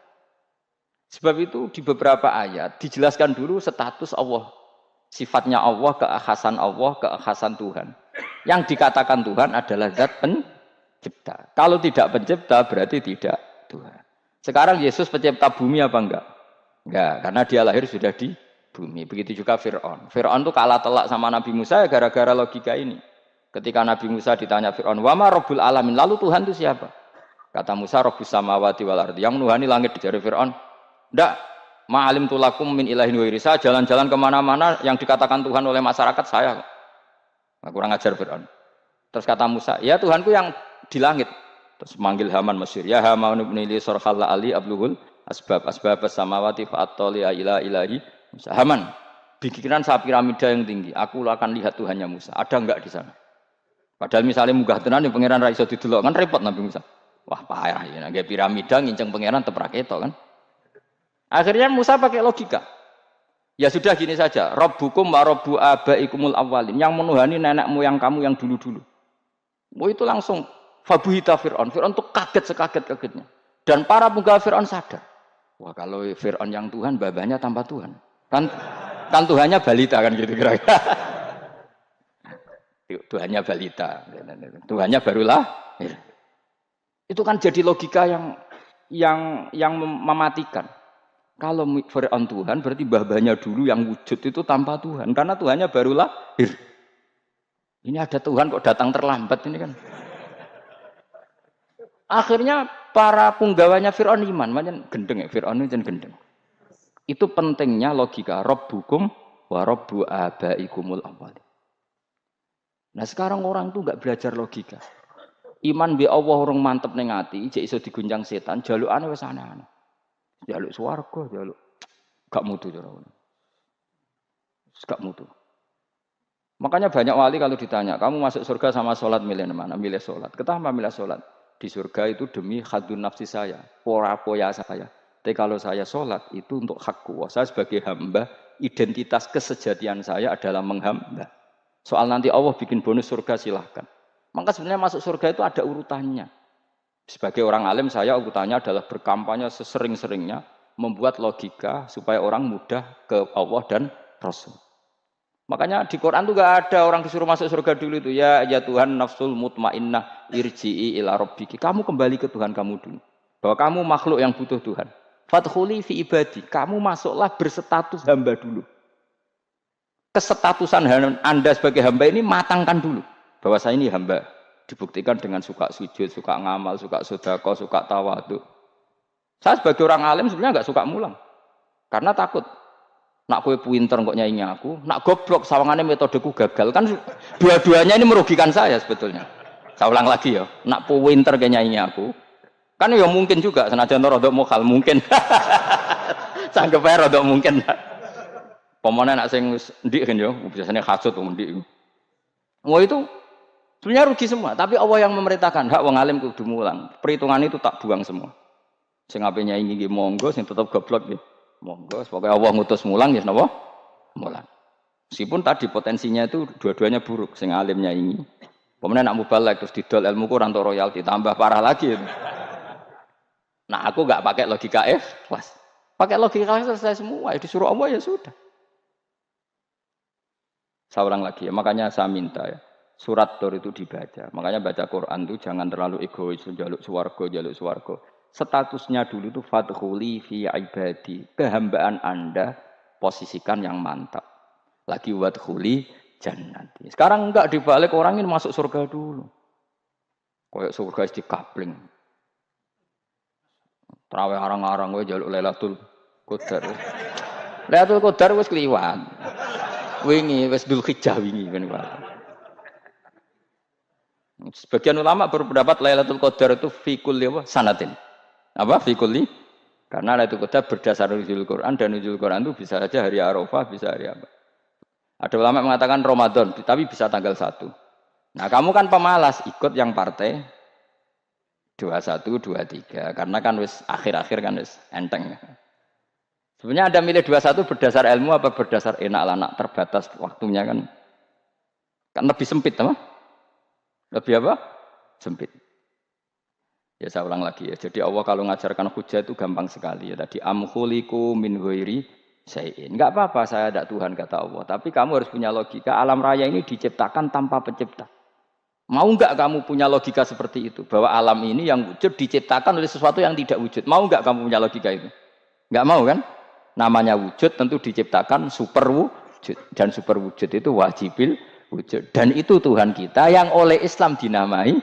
Sebab itu di beberapa ayat dijelaskan dulu status Allah. Sifatnya Allah, keakhasan Tuhan. Yang dikatakan Tuhan adalah zat pencipta. Kalau tidak pencipta berarti tidak Tuhan. Sekarang Yesus pencipta bumi apa enggak? Enggak, karena dia lahir sudah di bumi. Begitu juga Fir'aun. Fir'aun itu kalah telak sama Nabi Musa gara-gara logika ini. Ketika Nabi Musa ditanya Fir'aun, "Wama Rabbul Alamin?" Lalu Tuhan itu siapa? Kata Musa, Rabbus samawati wal ardi. Yang nuhani langit dari Fir'aun. Enggak, ma'alim tulakum min ilahin wa irisa, jalan-jalan kemana-mana yang dikatakan Tuhan oleh masyarakat saya. Nah, kurang ajar Fir'aun. Terus kata Musa, ya Tuhanku yang di langit. Terus manggil Haman Mesir, ya Haman ibni li sorhalla ali abluhul asbab samawati fa'attali ila ilahi Musa. Haman, bikinan saya piramida yang tinggi, aku akan lihat Tuhannya Musa. Ada enggak di sana? Padahal misalnya munggah tenan yang pangeran ra iso didelok kan repot Nabi Musa. Wah parah ya, nggak piramida nginceng pangeran tetep ra ketok kan. Akhirnya Musa pakai logika. Ya sudah gini saja, Rabbukum wa Rabbu abaikumul awwalin, yang menuhani nenek moyang kamu yang dulu-dulu. Oh itu langsung fabuhita Fir'aun. Fir'aun tuh kaget sekaget-kagetnya. Dan para penggawa Fir'aun sadar. Wah kalau Fir'aun yang Tuhan, babanya tanpa Tuhan. Kan Tuhannya balita kan gitu kira-kira. Tuhannya balita. Tuhannya barulah. Itu kan jadi logika yang mematikan. Kalau Fir'aun Tuhan berarti babanya dulu yang wujud itu tanpa Tuhan. Karena Tuhannya baru lahir. Ini ada Tuhan kok datang terlambat ini kan. Akhirnya para punggawanya Fir'aun iman. Macam gendeng ya, Fir'aun itu gendeng. Itu pentingnya logika. Rabbukum wa Rabbu abaikumul awwal. Nah sekarang orang itu enggak belajar logika. Iman bi Allah orang mantep ning ati, jek iso digunjang setan, jalukane wis aneh-aneh. Jaluk swarga, jaluk gak mutu cara ngono. Gak mutu. Makanya banyak wali kalau ditanya, kamu masuk surga sama sholat milih mana? Milih sholat. Kenapa milih sholat? Di surga itu demi khadun nafsi saya, poya saya. Tapi kalau saya sholat itu untuk hakku. Saya sebagai hamba, identitas kesejatian saya adalah menghamba. Soal nanti Allah bikin bonus surga silahkan. Maka sebenarnya masuk surga itu ada urutannya. Sebagai orang alim saya urutannya adalah berkampanye sesering-seringnya, membuat logika supaya orang mudah ke Allah dan Rasul. Makanya di Quran tuh gak ada orang disuruh masuk surga dulu itu. Ya Tuhan nafsul mutmainnah irji'i ila rabbiki. Kamu kembali ke Tuhan kamu dulu. Bahwa kamu makhluk yang butuh Tuhan. Fadkhuli fi ibadi. Kamu masuklah berstatus hamba dulu. Kesestatusan Anda sebagai hamba ini matangkan dulu. Bahwa saya ini hamba. Dibuktikan dengan suka sujud, suka ngamal, suka sedekah, suka tawadhu. Saya sebagai orang alim sebenarnya gak suka mulang. Karena takut. Nak kue pinter kok nyaingi aku, nak goblok sawangannya metodeku gagal. Kan dua-duanya ini merugikan saya sebetulnya. Saya ulang lagi ya, nak pinter kayak nyaingi aku. Kan ya mungkin juga, senajan rodok mokal mungkin. Sanggep ae rodok mungkin. Pemane nak sing ndik kan ya, biasanya hasud ndik. Wah itu sebenarnya rugi semua, tapi Allah yang memerintahkan hak wong alim kudu mulang. Perhitungan itu tak buang semua. Sing ape nyaingi nggih monggo, sing tetep goblok nggih. Monggo, pokoknya Allah ngutus mulang ya napa? Mulang. Meskipun tadi potensinya itu dua-duanya buruk, sing alimnya ini. Kemudian nak mubalek terus didol ilmu kurang untuk royalti, tambah parah lagi. Nah aku nggak pakai logika ikhlas. Pakai logika selesai semua, ya disuruh Allah ya sudah. Saya ulang lagi ya, makanya saya minta ya, surat Tur itu dibaca. Makanya baca Quran itu jangan terlalu egois, jaluk swarga. Statusnya dulu itu fadkhuli fi ibadi, kehambaan Anda posisikan yang mantap. Lagi wadkhuli jannati. Sekarang enggak dibalik, orang ini masuk surga dulu. Kayak surga di kapling. Terawih arang-arang kowe jaluk Lailatul Qadar. Lailatul Qadar wis kliwat. Wingi wis Dzulhijjah wingi kan. Sebagian ulama berpendapat Lailatul Qadar itu fi kulli sanatin. Apa fikulli? Karena Lailatul Qadar berdasar nuzul Quran, dan nuzul Quran itu bisa saja hari Arafah, bisa hari apa. Ada ulama mengatakan Ramadan, tapi bisa tanggal 1. Nah, kamu kan pemalas ikut yang partai 21, 23 karena kan wis akhir-akhir kan wis enteng. Sebenarnya Anda milih 21 berdasar ilmu apa berdasar enak lah, nak terbatas waktunya kan. Kan lebih sempit apa? Lebih apa? Sempit. Ya saya ulang lagi ya. Jadi Allah kalau ngajarkan hujah itu gampang sekali ya. Tadi amkhuliku min ghairi syai'in. Enggak apa-apa saya ada Tuhan kata Allah, tapi kamu harus punya logika. Alam raya ini diciptakan tanpa pencipta. Mau enggak kamu punya logika seperti itu? Bahwa alam ini yang wujud diciptakan oleh sesuatu yang tidak wujud. Mau enggak kamu punya logika itu? Enggak mau kan? Namanya wujud tentu diciptakan super wujud. Dan super wujud itu wajibil wujud. Dan itu Tuhan kita yang oleh Islam dinamai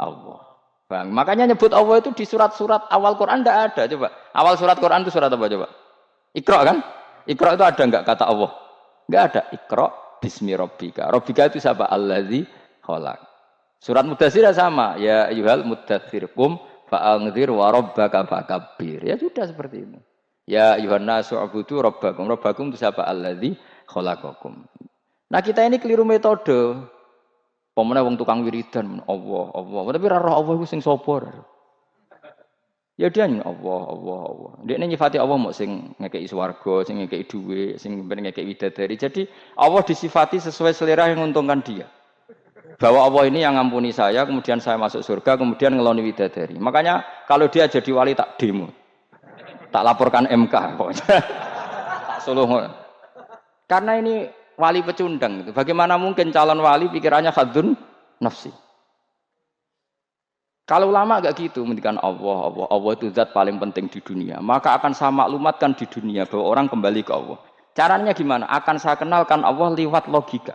Allah. Bang, makanya nyebut Allah itu di surat-surat awal Quran tidak ada. Coba awal surat Quran itu surat apa coba? Iqra kan? Iqra itu ada enggak kata Allah? Enggak ada. Iqra bismi rabbika. Rabbika itu siapa? Allazi khalaq. Surat Mudatsir sama, ya ayyuhal mudatsir qum fa'anzir wa rabbaka fakabbir. Ya sudah seperti itu. Ya ayyuhan nasu ubudu rabbakum. Rabbakum itu siapa? Alladzi khalaqakum. Nah, kita ini keliru metode. Pemene wong tukang wiridan Allah, Allah. Tapi ora roh Allah iku sing sapa? Ya dia Allah, Allah, Allah. Dia nyifati Allah mau sing ngekei swarga, sing ngekei dhuwit, sing ngekei widadari. Jadi Allah disifati sesuai selera yang menguntungkan dia. Bahwa Allah ini yang ngampuni saya, kemudian saya masuk surga, kemudian ngeloni widadari. Makanya kalau dia jadi wali tak demo. Tak laporkan MK. Tak suluh. Karena ini wali pecundang. Bagaimana mungkin calon wali pikirannya khadzun nafsi? Kalau ulama agak gitu, mendikan Allah, Allah, Allah itu zat paling penting di dunia. Maka akan saya maklumatkan di dunia bahwa orang kembali ke Allah. Caranya gimana? Akan saya kenalkan Allah lewat logika.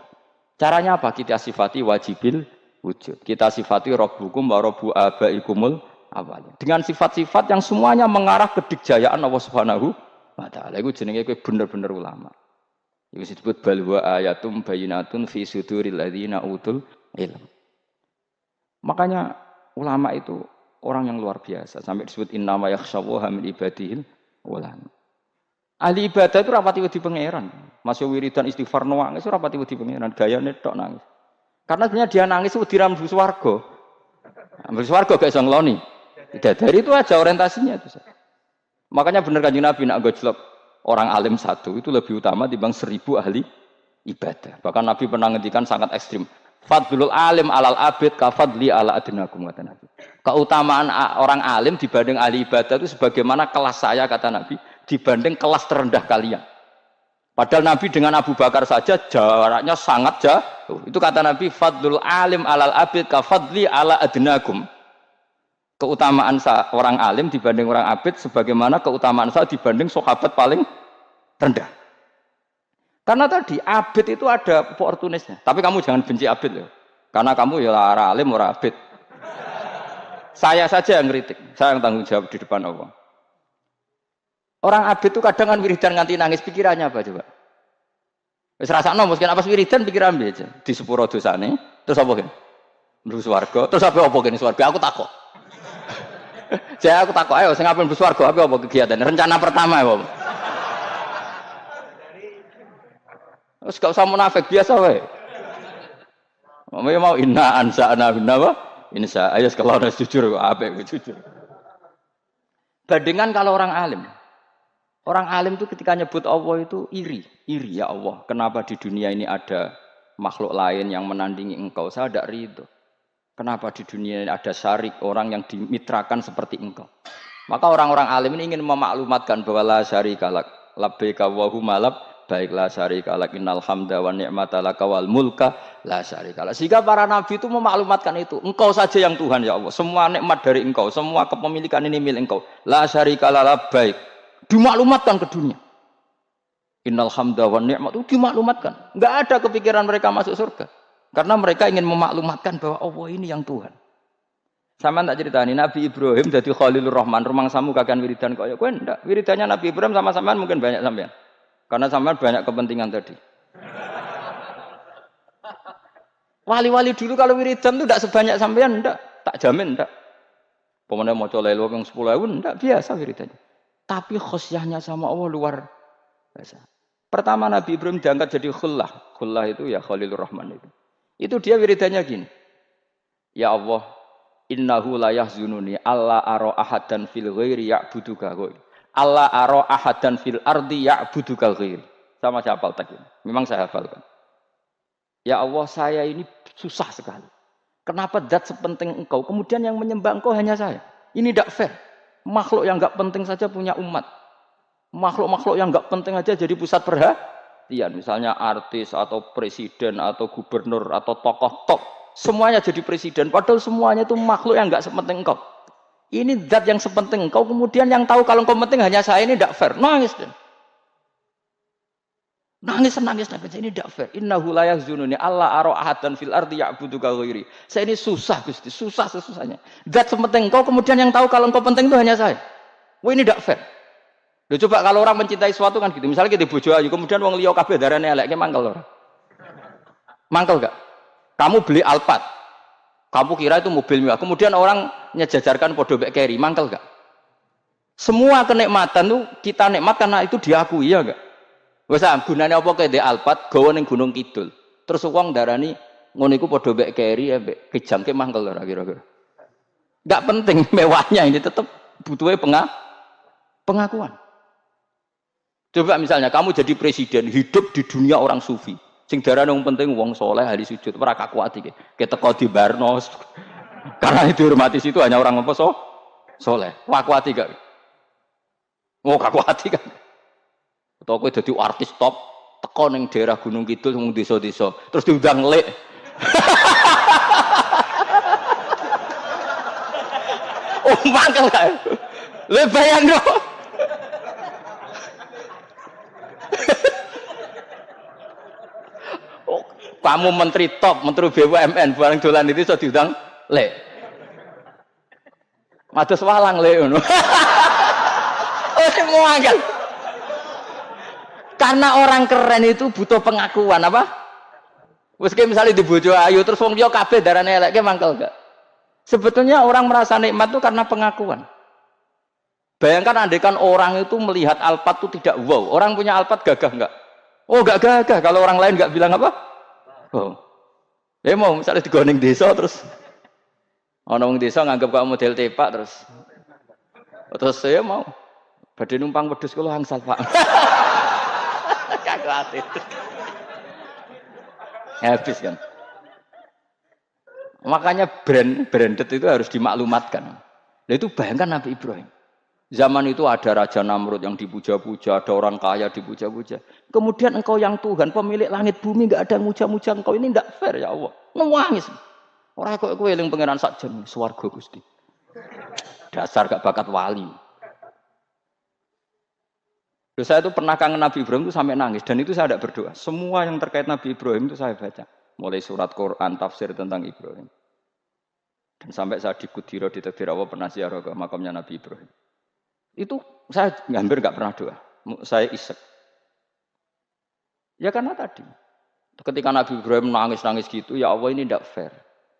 Caranya apa? Kita sifati wajibil wujud. Kita sifati Rabbukum wa Rabbu abaikumul awalin. Dengan sifat-sifat yang semuanya mengarah ke dikjayaan Allah Subhanahu wa taala. Iku jenenge kowe bener-bener ulama. Iku disebut balwa ayatum bayinatun fi suduril ladzina utul ilm. Makanya ulama itu orang yang luar biasa. Sampai disebut innama yakhsyallaha min ibadihil ulama. Ahli ibadah itu rapati wedi pangeran. Masuk wiridan istighfar nangis rapati wedi pangeran. Gayane tok nangis. Karena sebenarnya dia nangis wedi ra mlebu swarga. Mlebu swarga gak iso ngloni. Dari itu aja orientasinya itu. Makanya benar Kanjeng Nabi nak gojlok orang alim satu itu lebih utama dibanding 1000 ahli ibadah. Bahkan Nabi pernah ngendikan sangat ekstrim. Fadlul alim alal abid kafadli ala adnakum kata Nabi. Keutamaan orang alim dibanding ahli ibadah itu sebagaimana kelas saya kata Nabi dibanding kelas terendah kalian. Padahal Nabi dengan Abu Bakar saja jaraknya sangat jauh. Itu kata Nabi fadlul alim alal abid kafadli ala adnakum. Keutamaan orang alim dibanding orang abid sebagaimana keutamaan saya dibanding sahabat paling rendah. Karena tadi abid itu ada oportunisnya. Tapi kamu jangan benci abid loh. Karena kamu ya ora alim ora abid. Saya saja yang kritik, saya yang tanggung jawab di depan Allah. Orang abid itu kadang kan wiridan nganti nangis, pikirannya apa coba? Wis rasakno mungkin apa wiridan pikiran aja. Di sepuro dosane, terus apa kan? Mlebu swarga, terus apa kene swarga? Aku takok. Saya aku takok ayo sing ape mlebu swarga apa kegiatan? Rencana pertama ya, Pak. Terus gak usah munafik biasa wae. Mau inna ansa'na binna wa insya ayo kalau harus jujur apik jujur. Bandingan kalau orang alim. Orang alim itu ketika nyebut Allah itu iri ya Allah. Kenapa di dunia ini ada makhluk lain yang menandingi engkau? Saya tidak ridho. Kenapa di dunia ini ada syarik orang yang dimitrakan seperti engkau? Maka orang-orang alim ini ingin memaklumatkan bahwa la syarika lak labbaika wa huma baiklah syarika lak innal hamda wa ni'mata laka wal mulka la syarika lak. Sehingga para nabi itu memaklumatkan itu. Engkau saja yang Tuhan ya Allah. Semua nikmat dari engkau, semua kepemilikan ini milik engkau. La syarika lak baik. Dimaklumatkan ke dunia. Innal hamda wa ni'mat itu dimaklumatkan. Enggak ada kepikiran mereka masuk surga. Karena mereka ingin memaklumatkan bahwa Allah ini yang Tuhan. Sama tak ceritani Nabi Ibrahim jadi Khalilur Rahman, rumang samu kakan wiridan kaya kowe ndak. Wiridannya Nabi Ibrahim sama sampean mungkin banyak sampean. Karena sampean banyak kepentingan tadi. Wali-wali dulu kalau wiridan itu tidak sebanyak sampean, ndak. Tak jamin ndak. Pemene maca lelo yang 10.000 ndak biasa wiridannya. Tapi khosyahnya sama Allah luar biasa. Pertama Nabi Ibrahim diangkat jadi khullah. Khullah itu ya Khalilur Rahman itu. Itu dia wiridannya gini. Ya Allah, innahu la yahzununi alla ara ahadan fil ghairi ya'buduka ghairi. Allah ara ahadan fil ardi ya'buduka ghairi. Sama saya hafal tadi. Memang saya hafalkan. Ya Allah, saya ini susah sekali. Kenapa zat sepenting engkau, kemudian yang menyembah engkau hanya saya? Ini tidak fair. Makhluk yang enggak penting saja punya umat. Makhluk-makhluk yang enggak penting aja jadi pusat perhatian. Misalnya artis atau presiden atau gubernur atau tokoh top. Semuanya jadi presiden. Padahal semuanya itu makhluk yang enggak sepenting engkau. Ini zat yang sepenting engkau. Kemudian yang tahu kalau engkau penting hanya saya, ini tidak fair. Nangis dan nangis. Ini tidak fair. Innahu la yahzununi alla ara ahadan fil ardi ya'buduka ghairi. Saya ini susah Gusti, susah sesusahnya. Zat sepenting engkau, kemudian yang tahu kalau engkau penting itu hanya saya. Wah ini tidak fair. Loh, coba kalau orang mencintai sesuatu kan gitu. Misalnya kita bojo ayu, kemudian wong liya kabeh darane elek, ki mangkel ora? Mangkel gak? Kamu beli Alphard. Kamu kira itu mobil mewah. Kemudian orang nyejajarkan podo bek keri, mangkel gak? Semua kenikmatan tuh kita nikmat karena itu diakui ya gak? Wes gunane apa kae ndek Alphard gawa ning Gunung Kidul. Terus wong darani ngono iku padha mbek keri ya mbek kejangke mangkel ora kira-kira. Enggak penting mewahnya ini tetap butuhnya pengakuan. Coba misalnya kamu jadi presiden hidup di dunia orang sufi. Sing darane wong penting wong soleh ahli sujud ora kakuat iki. Keteko di Barnos. Karena itu dihormati situ hanya orang apa soleh. Kakuat gak? Oh kakuat kan. Atau kowe dadi artis top teko ning daerah Gunung Kidul mung desa-desa terus diundang lek. Oh mangkel kan. Le bayang dong. Oh, kamu menteri top, menteri BUMN bareng dolan itu iso diundang lek. Mados walang lek ngono. Oh mangkel. Karena orang keren itu butuh pengakuan apa? Wes misalnya di bojo ayu terus wong liya kabeh darane elek mangkel gak? Sebetulnya orang merasa nikmat itu karena pengakuan. Bayangkan andekan orang itu melihat Alphard itu tidak wow. Orang punya Alphard gagah enggak? Oh enggak gagah kalau orang lain enggak bilang apa? Oh. Ya mau misalnya di goning desa terus orang desa nganggap kamu model tepak terus saya mau badhe numpang wedhus kula angsal Pak. Kagak habis kan. Makanya branded itu harus dimaklumatkan. Nah itu bayangkan Nabi Ibrahim. Zaman itu ada Raja Namrud yang dipuja-puja, ada orang kaya dipuja-puja. Kemudian engkau yang Tuhan, pemilik langit bumi, enggak ada muja-muja engkau, ini enggak fair ya Allah. Nangis. Ora kok kowe eling pangeran sakjen swarga Gusti. Dasar gak bakat wali. Terus saya itu pernah kangen Nabi Ibrahim itu sampai nangis dan itu saya tidak berdoa. Semua yang terkait Nabi Ibrahim itu saya baca. Mulai surat Quran, tafsir tentang Ibrahim. Dan sampai saya di Kudiro di Tafsir Allah pernah ziarah ke makamnya Nabi Ibrahim. Itu saya hampir nggak pernah doa. Saya isek. Ya karena tadi. Ketika Nabi Ibrahim nangis-nangis gitu, ya Allah ini tidak fair.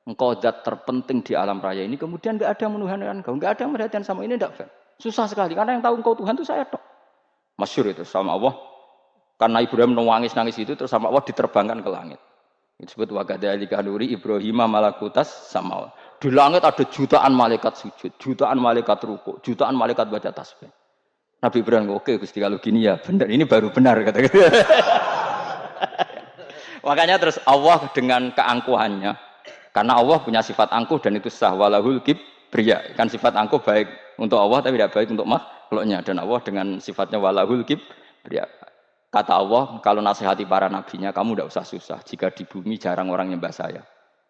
Engkau zat terpenting di alam raya ini, kemudian nggak ada menuhan engkau, nggak ada yang merhatikan sama ini tidak fair. Susah sekali karena yang tahu engkau Tuhan itu saya tok. Masyhur itu sama Allah. Karena Ibrahim nangis-nangis itu terus sama Allah diterbangkan ke langit. Itu disebut wakadzalika nuri Ibrahim malakutas sama. Di langit ada jutaan malaikat sujud, jutaan malaikat ruku, jutaan malaikat baca tasbih. Nabi Ibrahim oke Gusti kalau gini ya benar, ini baru benar kata. Makanya terus Allah dengan keangkuhannya, karena Allah punya sifat angkuh dan itu sah walahul kibriya. Kan sifat angkuh baik untuk Allah tapi tidak baik untuk makhluknya, dan Allah dengan sifatnya walahul kibriya. Kata Allah, kalau nasihati para nabinya, kamu tidak usah susah. Jika di bumi jarang orang nyembah saya.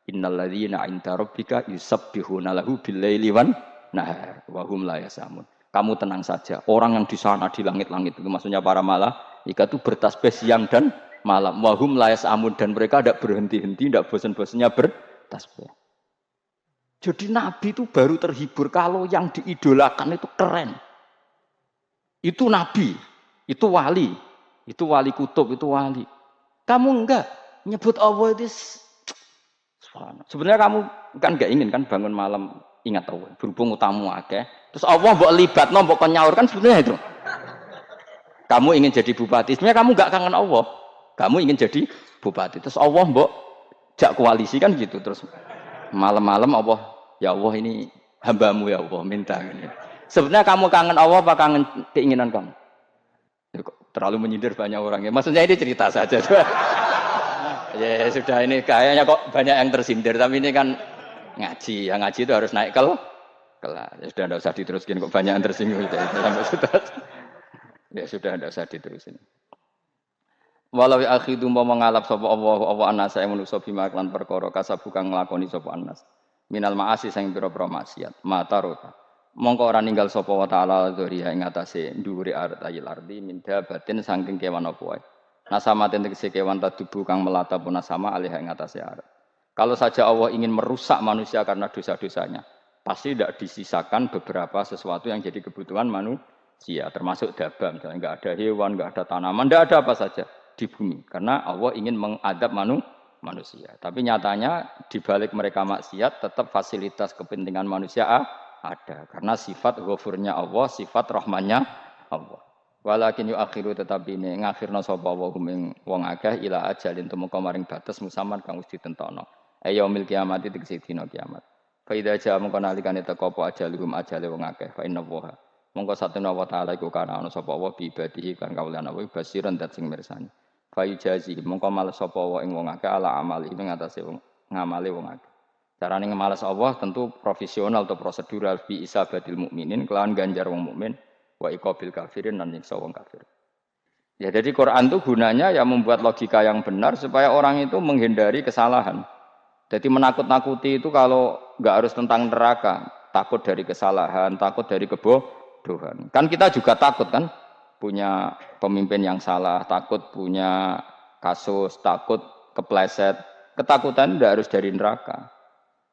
Innalladzina 'inda rabbika yusabbihuna lahu bil-laili wan nahar wa hum la yasamun. Kamu tenang saja. Orang yang di sana di langit-langit itu maksudnya para malaikat itu bertasbih siang dan malam. Wa hum la yasamun, dan mereka tidak berhenti-henti, tidak bosan-bosannya bertasbih. Jadi Nabi itu baru terhibur kalau yang diidolakan itu keren. Itu Nabi, itu wali. Itu wali kutub, itu wali. Kamu enggak nyebut Allah itu. Sebenarnya kamu kan enggak ingin kan bangun malam ingat Allah. Berhubung utamu akeh. Terus Allah mbok libatno, mbok nyaur kan sebenarnya itu. Kamu ingin jadi bupati. Sebenarnya kamu enggak kangen Allah. Kamu ingin jadi bupati. Terus Allah mbok jak koalisi kan gitu. Terus malam-malam Allah, ya Allah ini hambamu ya Allah minta. Sebenarnya kamu kangen Allah apa kangen keinginan kamu? Terlalu menyindir banyak orang ya. Maksudnya ini cerita saja. Ya sudah, ini kayaknya kok banyak yang tersindir. Tapi ini kan ngaji. Yang ngaji itu harus naik kelas. Ya sudah, tidak usah diteruskin. Kok banyak yang tersinggung. Ya sudah, tidak usah diterusin. Walau akhidu mau mengalap sapa Allah anasa yang manusa bima lan perkara kasabu kang nglakoni sapa anas. Minal ma'asi sing pira-pira maksiat. Mata rota. Mongko ora ninggal sapa wa ta'ala dzuriya ing atase dhuwure ayil ardi min dabatin saking kewan apa wae. Nasama tegese kewan tadubu kang melata pun sama alih ing atase arat. Kalau saja Allah ingin merusak manusia karena dosa-dosanya, pasti tidak disisakan beberapa sesuatu yang jadi kebutuhan manusia, termasuk daba, misalnya enggak ada hewan, enggak ada tanaman, enggak ada apa saja di bumi karena Allah ingin mengadab manusia. Tapi nyatanya di balik mereka maksiat tetap fasilitas kepentingan manusia ada karena sifat ghafurnya Allah, sifat rahmannya Allah. Walakin akhiru tetapi ini ngakhirna sapa wa hum ing wong akeh ila ajalin tumeka maring batas musaman kang wis ditentokno. Yaumil kiamat tegese dina kiamat. Fa idza jaa mongko nalikane teka apa ajaluhum ajale wong akeh fa inna wa mongko satuna wa ta'ala iku kana ana sapa wa bi ibadihi kan kawulan apa basiran dat sing mirsani. Fa ijazi mongko males sapa wa ing wong akeh ala amali ing atase wong ngamale wong akeh. Carane ngemales Allah tentu profesional atau prosedural bi isabatil mukminin kelawan ganjar wong mukmin wa iqabil kafirin dan nyiksa wong kafir. Ya jadi Quran itu gunanya ya membuat logika yang benar supaya orang itu menghindari kesalahan. Jadi menakut-nakuti itu kalau nggak harus tentang neraka, takut dari kesalahan, takut dari kebodohan. Kan kita juga takut kan punya pemimpin yang salah, takut punya kasus, takut kepleset. Ketakutan tidak harus dari neraka.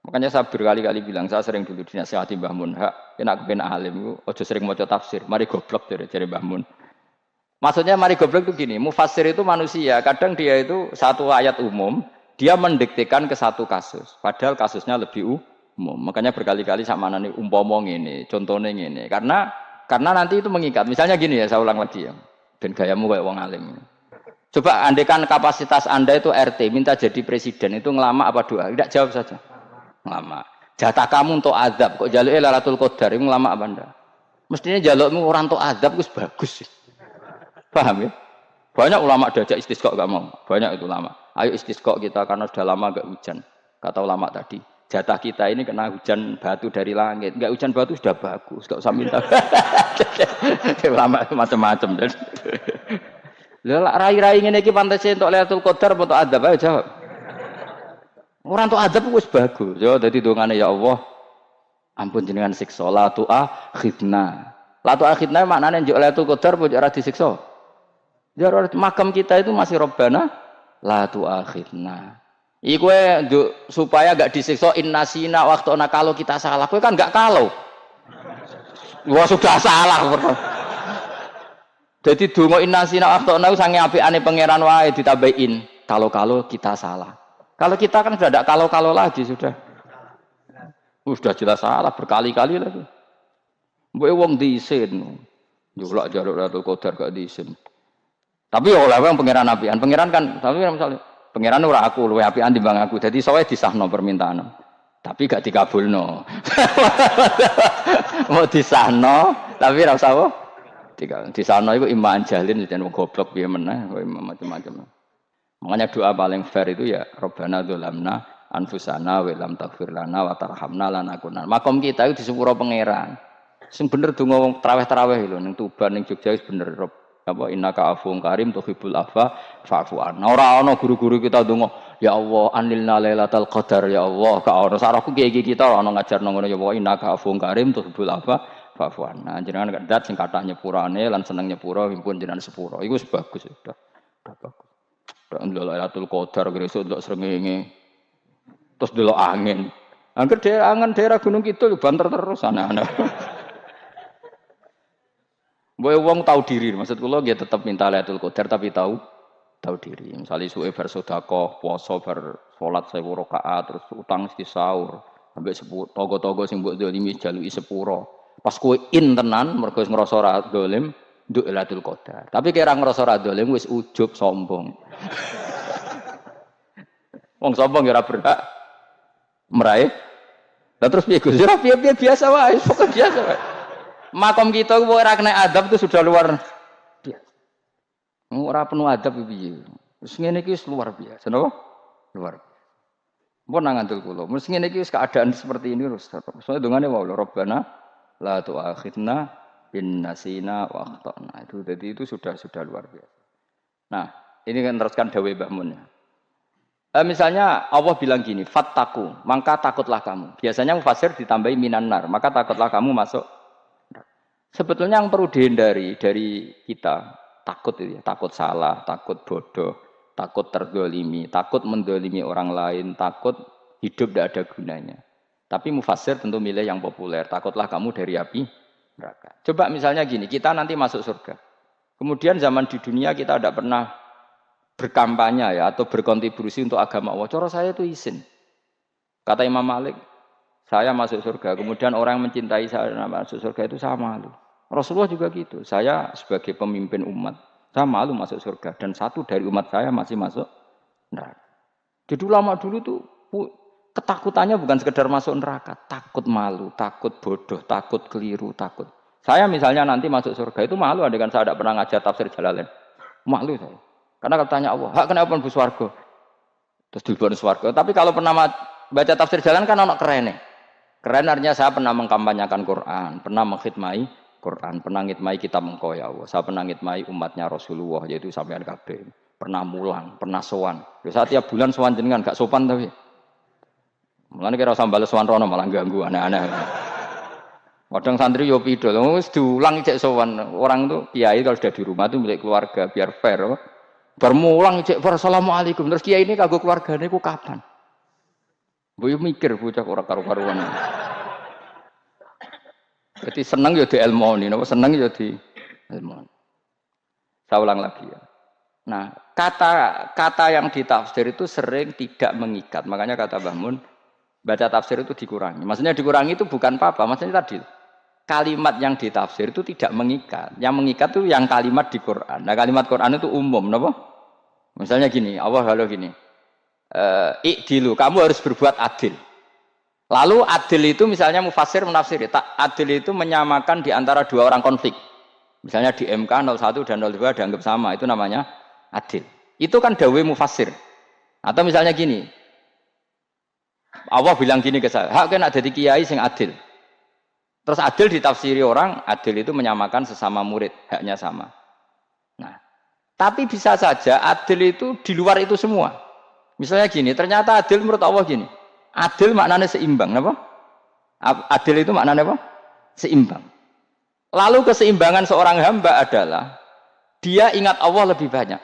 Makanya saya berkali-kali bilang, saya sering dulu dinasihati Mbah Mun, kena kepen alim, ojo sering maca tafsir, mari goblok dari Mbah Mun. Maksudnya mari goblok itu gini, mufassir itu manusia, kadang dia itu satu ayat umum, dia mendiktekan ke satu kasus, padahal kasusnya lebih umum. Makanya berkali-kali sama nani umpama ngene, contohnya ngene, karena nanti itu mengikat. Misalnya gini ya, saya ulang lagi ya, ben gayamu kayak wong alim. Coba andekan kapasitas Anda itu RT, minta jadi presiden, itu ngelama apa doa? Tidak jawab saja. Ngelama. Jatah kamu untuk azab, kok jaluknya Lailatul Qadar, itu ngelama apa Anda? Mestinya jalukmu orang untuk azab itu bagus sih. Paham ya? Banyak ulama diajak istisqa gak mau. Banyak itu ulama. Ayo istisqa kita karena sudah lama gak hujan. Kata ulama tadi, jatah kita ini kena hujan batu dari langit. Gak hujan batu sudah bagus, gak usah minta. Ulama macam-macam. Lah rai-rai ngene iki pantese entuk Lailatul Qadar apa entuk adab ayo jawab. Ora entuk adab wis bagus. Yo dadi dongane ya Allah. Ampun jenengan siksa la tu'akhidna. La tu'akhidna maknane njuk Lailatul Qadar apa ora disiksa? Ya makam kita itu masih Rabbana la tu'akhidna. Iku supaya enggak disiksa innasina waqtuna kalau kita salah. Kowe kan enggak kalau. Wah sudah salah. Jadi donga innasina akhtana sange apikane pangeran wae ditambahin kalau kita salah. Kalau kita kan sudah tidak kalau lagi sudah. Sudah jelas salah berkali-kali lagi. Mbok wong diisin. Njulak jaluk Lailatul Qadar gak diisin. Tapi oleh wong pangeran apian. Pangeran kan tapi misalnya pangeran ora aku luwe apian timbang aku. Jadi sowe disahno permintaan. Tapi gak dikabulno. Mau disahno tapi ora usah apa? Di sana itu iman jalin dan goblok piye meneh macam-macam. Makanya doa paling fair itu ya Rabbana dzalamna anfusana wa lam taghfir lana wa tarhamna lanakunanna. Makom kita itu di sepuro pangeran. Sing bener donga wong traweh-traweh lho ning Tuban ning Jogja wis bener apa innaka afuwun karim tuhibbul afwa fa'fu anna. Ora ana guru-guru kita donga ya Allah anilna lailatul qadar ya Allah ka ono sarahku kiye-kiye kita ana ngajarno ngono ya Allah innaka afuwun karim tuhibbul afwa Fafuan. Nah, jenengan kedat sing kathah nyepurane lan seneng nyepuro pun jenengan sepuro. Iku wis bagus sudah. Sudah bagus. Ndelok Lailatul Qadar gresuk ndelok srengenge. Terus ndelok angin. Angger daerah Gunung Kidul banter terus anak-anak. Mbok wong tahu diri, maksud kula nggih tetep minta Lailatul Qadar tapi tahu diri. Misale suwe bar sedekah, puasa bar salat 1000 rakaat terus utang mesti sahur. Sampai togo-togo sing mbok dolimi jaluki sepuro. Pas kowe tenan mergo wis ngrasa ora dolim nduk Lailatul Qadar. Tapi kira ngrasa ora dolim wis ujub sombong. Wong sombong ora berhak meraih. Lah terus piye Gus? Ora piye-piye biasa wae, pokok biasa wae. Makom kita ku ora kena adab itu sudah luar biasa. Ora penuh adab piye. Wis ngene iki wis luar biasa, napa? Luar biasa. Mun ngantul kula. Wis ngene iki wis keadaan seperti ini terus. Soale dongane wae Rabbana la tu'akhidna bin nasina wa akhtana. Itu sudah luar biasa. Nah, ini kan teruskan dawuh Mbah Mun. Misalnya Allah bilang gini, fattaku, maka takutlah kamu. Biasanya mufassir ditambahi minan nar, maka takutlah kamu masuk. Sebetulnya yang perlu dihindari dari kita takut itu ya, takut salah, takut bodoh, takut terdolimi, takut mendolimi orang lain, takut hidup tidak ada gunanya. Tapi mufassir tentu milih yang populer. Takutlah kamu dari api neraka. Coba misalnya gini, kita nanti masuk surga. Kemudian zaman di dunia kita tidak pernah berkampanye ya atau berkontribusi untuk agama Allah. Cara saya itu izin. Kata Imam Malik, saya masuk surga. Kemudian orang yang mencintai saya masuk surga itu saya malu. Rasulullah juga gitu. Saya sebagai pemimpin umat, saya malu masuk surga. Dan satu dari umat saya masih masuk neraka. Jadi ulama dulu tuh ketakutannya bukan sekedar masuk neraka, takut malu, takut bodoh, takut keliru, takut. Saya misalnya nanti masuk surga itu malu, andai kan saya tidak pernah ngajar tafsir Jalalain. Malu saya. Karena kalau tanya Allah, hak kenapa bu swarga? Terus dilebokno swarga. Tapi kalau pernah baca tafsir Jalalain kan ono kerene. Keren artinya saya pernah mengkampanyakan Quran, pernah mengkhidmati Quran, pernah ngitmai kitab engkau ya Allah. Saya pernah ngitmai umatnya Rasulullah yaitu sampean kabeh. Pernah mulang, pernah sowan. Saya tiap bulan sowan jenengan gak sopan tapi. Mulane kira usah bales sowan rono malah ganggu aneh-aneh. Kadang santri yo pidol, wis diulang cek sowan. Orang tuh kiai kalau sudah di rumah tuh milik keluarga biar fair. Bermulang cek assalamualaikum. Terus kiai ini kagok keluargane ku kapan? Boyo mikir bocah ora karu-karuan. Jadi seneng yo di ilmoni, napa seneng yo di ilmoni. Saya ulang lagi ya. Nah, kata yang ditafsir itu sering tidak mengikat. Makanya kata Mbah Mun, baca tafsir itu dikurangi. Maksudnya dikurangi itu bukan apa-apa. Maksudnya tadi kalimat yang ditafsir itu tidak mengikat. Yang mengikat itu yang kalimat di Quran. Nah, kalimat Quran itu umum, napa? Misalnya gini, Allah kalau gini. Ikdilu, kamu harus berbuat adil. Lalu adil itu misalnya mufassir menafsiri, adil itu menyamakan di antara dua orang konflik. Misalnya di MK 01 dan 02 dianggap sama, itu namanya adil. Itu kan dawe mufassir. Atau misalnya gini, Allah bilang gini ke saya, hak kena jadi kiai sing adil. Terus adil ditafsiri orang, adil itu menyamakan sesama murid, haknya sama. Nah, tapi bisa saja adil itu di luar itu semua. Misalnya gini, ternyata adil menurut Allah gini. Adil maknanya seimbang, apa? Adil itu maknanya apa? Seimbang. Lalu keseimbangan seorang hamba adalah dia ingat Allah lebih banyak.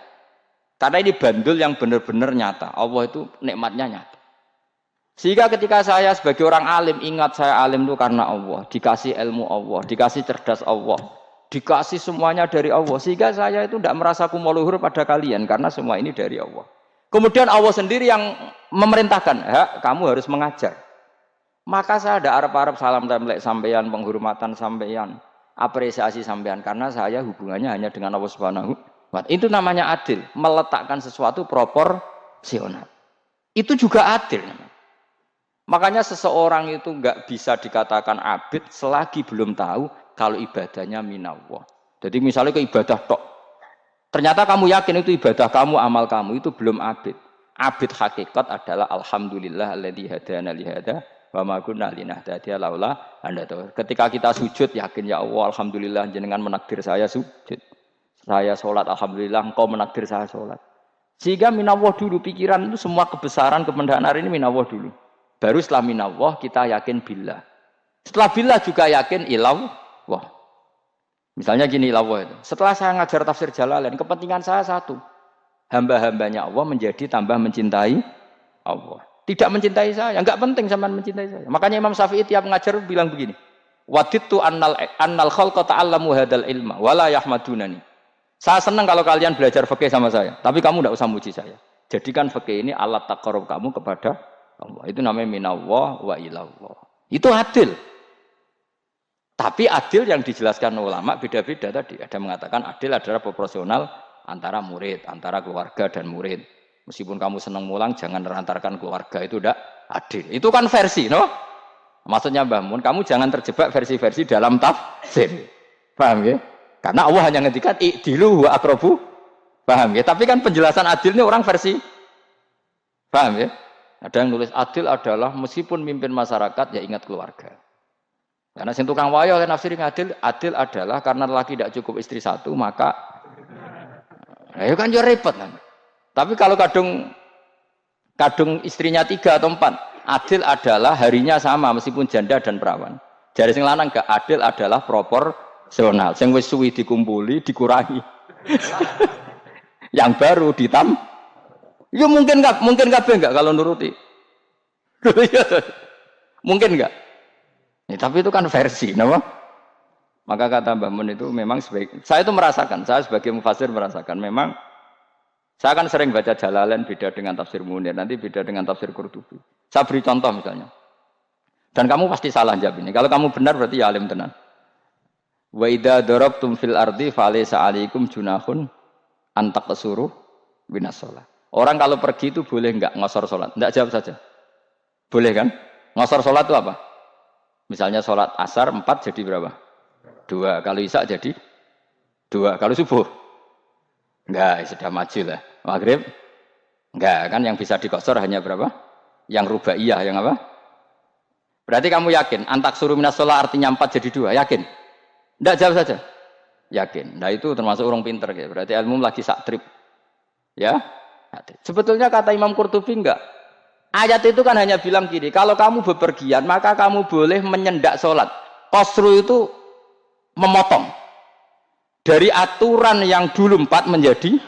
Karena ini bandul yang benar-benar nyata. Allah itu nikmatnya nyata. Sehingga ketika saya sebagai orang alim ingat saya alim itu karena Allah, dikasih ilmu Allah, dikasih cerdas Allah, dikasih semuanya dari Allah. Sehingga saya itu tidak merasa kumuluhur pada kalian karena semua ini dari Allah. Kemudian Allah sendiri yang memerintahkan, kamu harus mengajar. Maka saya ada Arab salam template sampeyan, penghormatan sampeyan, apresiasi sampeyan karena saya hubungannya hanya dengan Allah Subhanahu wa Ta'ala. Itu namanya adil, meletakkan sesuatu proporsional. Itu juga adil. Makanya seseorang itu enggak bisa dikatakan abid selagi belum tahu kalau ibadahnya minallah. Jadi misalnya ke ibadah tok. Ternyata kamu yakin itu ibadah kamu, amal kamu itu belum abid. Abid hakikat adalah alhamdulillah alladzi hadana li hada wa ma kunna linahtadiya laula anda tahu. Ketika kita sujud yakin ya Allah alhamdulillah jenengan menakdir saya sujud. Saya salat alhamdulillah engkau menakdir saya salat. Sehingga minallah dulu pikiran itu semua kebesaran kemendahan ini minallah dulu. Baru setelah minallah kita yakin billah. Setelah billah juga yakin ilallah. Misalnya gini Allah itu. Setelah saya ngajar tafsir Jalalain, kepentingan saya satu. Hamba-hambanya Allah menjadi tambah mencintai Allah. Tidak mencintai saya, enggak penting sampean mencintai saya. Makanya Imam Syafi'i tiap ngajar bilang begini. Wadittu annal khalqa ta'allamu hadal ilma wala yahmadunani. Saya senang kalau kalian belajar fikih sama saya, tapi kamu enggak usah muji saya. Jadikan fikih ini alat taqarrub kamu kepada Allah. Itu namanya minallah wa ilallah. Itu adil. Tapi adil yang dijelaskan ulama beda-beda tadi. Ada mengatakan adil adalah proporsional antara murid, antara keluarga dan murid. Meskipun kamu senang mulang, jangan merantarkan keluarga, itu tidak adil. Itu kan versi, no? Maksudnya Mbah Mun, kamu jangan terjebak versi-versi dalam tafsir. Paham ya? Karena Allah hanya ngendikan i'dilu wa aqrabu. Paham ya? Tapi kan penjelasan adil ini orang versi. Paham ya? Ada yang nulis adil adalah meskipun mimpin masyarakat ya ingat keluarga. Karena sing tukang wayo kan nafsirin adil adalah karena laki tidak cukup istri satu maka ya kan yo repot kan. Tapi kalau kadung istrinya 3 atau 4, adil adalah harinya sama meskipun janda dan perawan. Jari sing lanang gak adil adalah proporsional. Sing wis suwi dikumpuli dikurangi. Yang baru ya mungkin kabeh enggak kalau nuruti. Mungkin enggak? Ya, tapi itu kan versi, nama. Maka kata Mbah Mun itu memang saya itu merasakan, saya sebagai mufassir merasakan memang Saya kan sering baca Jalalain beda dengan tafsir Munir, nanti beda dengan tafsir Qurtubi. Saya beri contoh misalnya. Dan kamu pasti salah jawab ini. Kalau kamu benar berarti ya alim tenan. Wa idza darabtum fil ardi falaysa 'alaikum junahun an taqsuru minas shalah. Orang kalau pergi itu boleh enggak ngosor salat? Enggak, jawab saja. Boleh kan? Ngosor salat itu apa? Misalnya salat asar 4 jadi berapa? 2. Kalau isya jadi 2. Kalau subuh? Enggak, sudah maju lah. Maghrib? Enggak, kan yang bisa dikosor hanya berapa? Yang rubaiyah, yang apa? Berarti kamu yakin antak suruh minas shalah artinya 4 jadi 2, yakin? Enggak, jawab saja. Yakin. Nah itu termasuk orang pinter gitu. Berarti ilmu lagi sak trip. Ya? Sebetulnya kata Imam Qurtubi enggak. Ayat itu kan hanya bilang gini, kalau kamu bepergian maka kamu boleh menyendak sholat. Qasru itu memotong. Dari aturan yang dulu 4 menjadi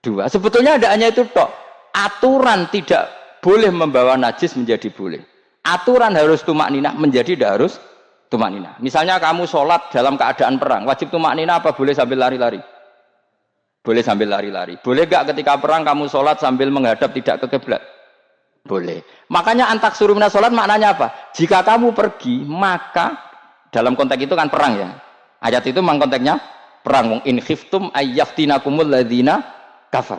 2. Sebetulnya tidak hanya itu tok. Aturan tidak boleh membawa najis menjadi boleh. Aturan harus tumak ninah menjadi tidak harus tumak ninah. Misalnya kamu sholat dalam keadaan perang, wajib tumak ninah apa boleh sambil lari-lari? Boleh sambil lari-lari. Boleh gak ketika perang kamu sholat sambil menghadap tidak ke kiblat? Boleh. Makanya antak suruh minas sholat maknanya apa? Jika kamu pergi, maka dalam konteks itu kan perang ya. Ayat itu memang konteksnya perang. In khiftum ayyaftinakumul ladzina kafar.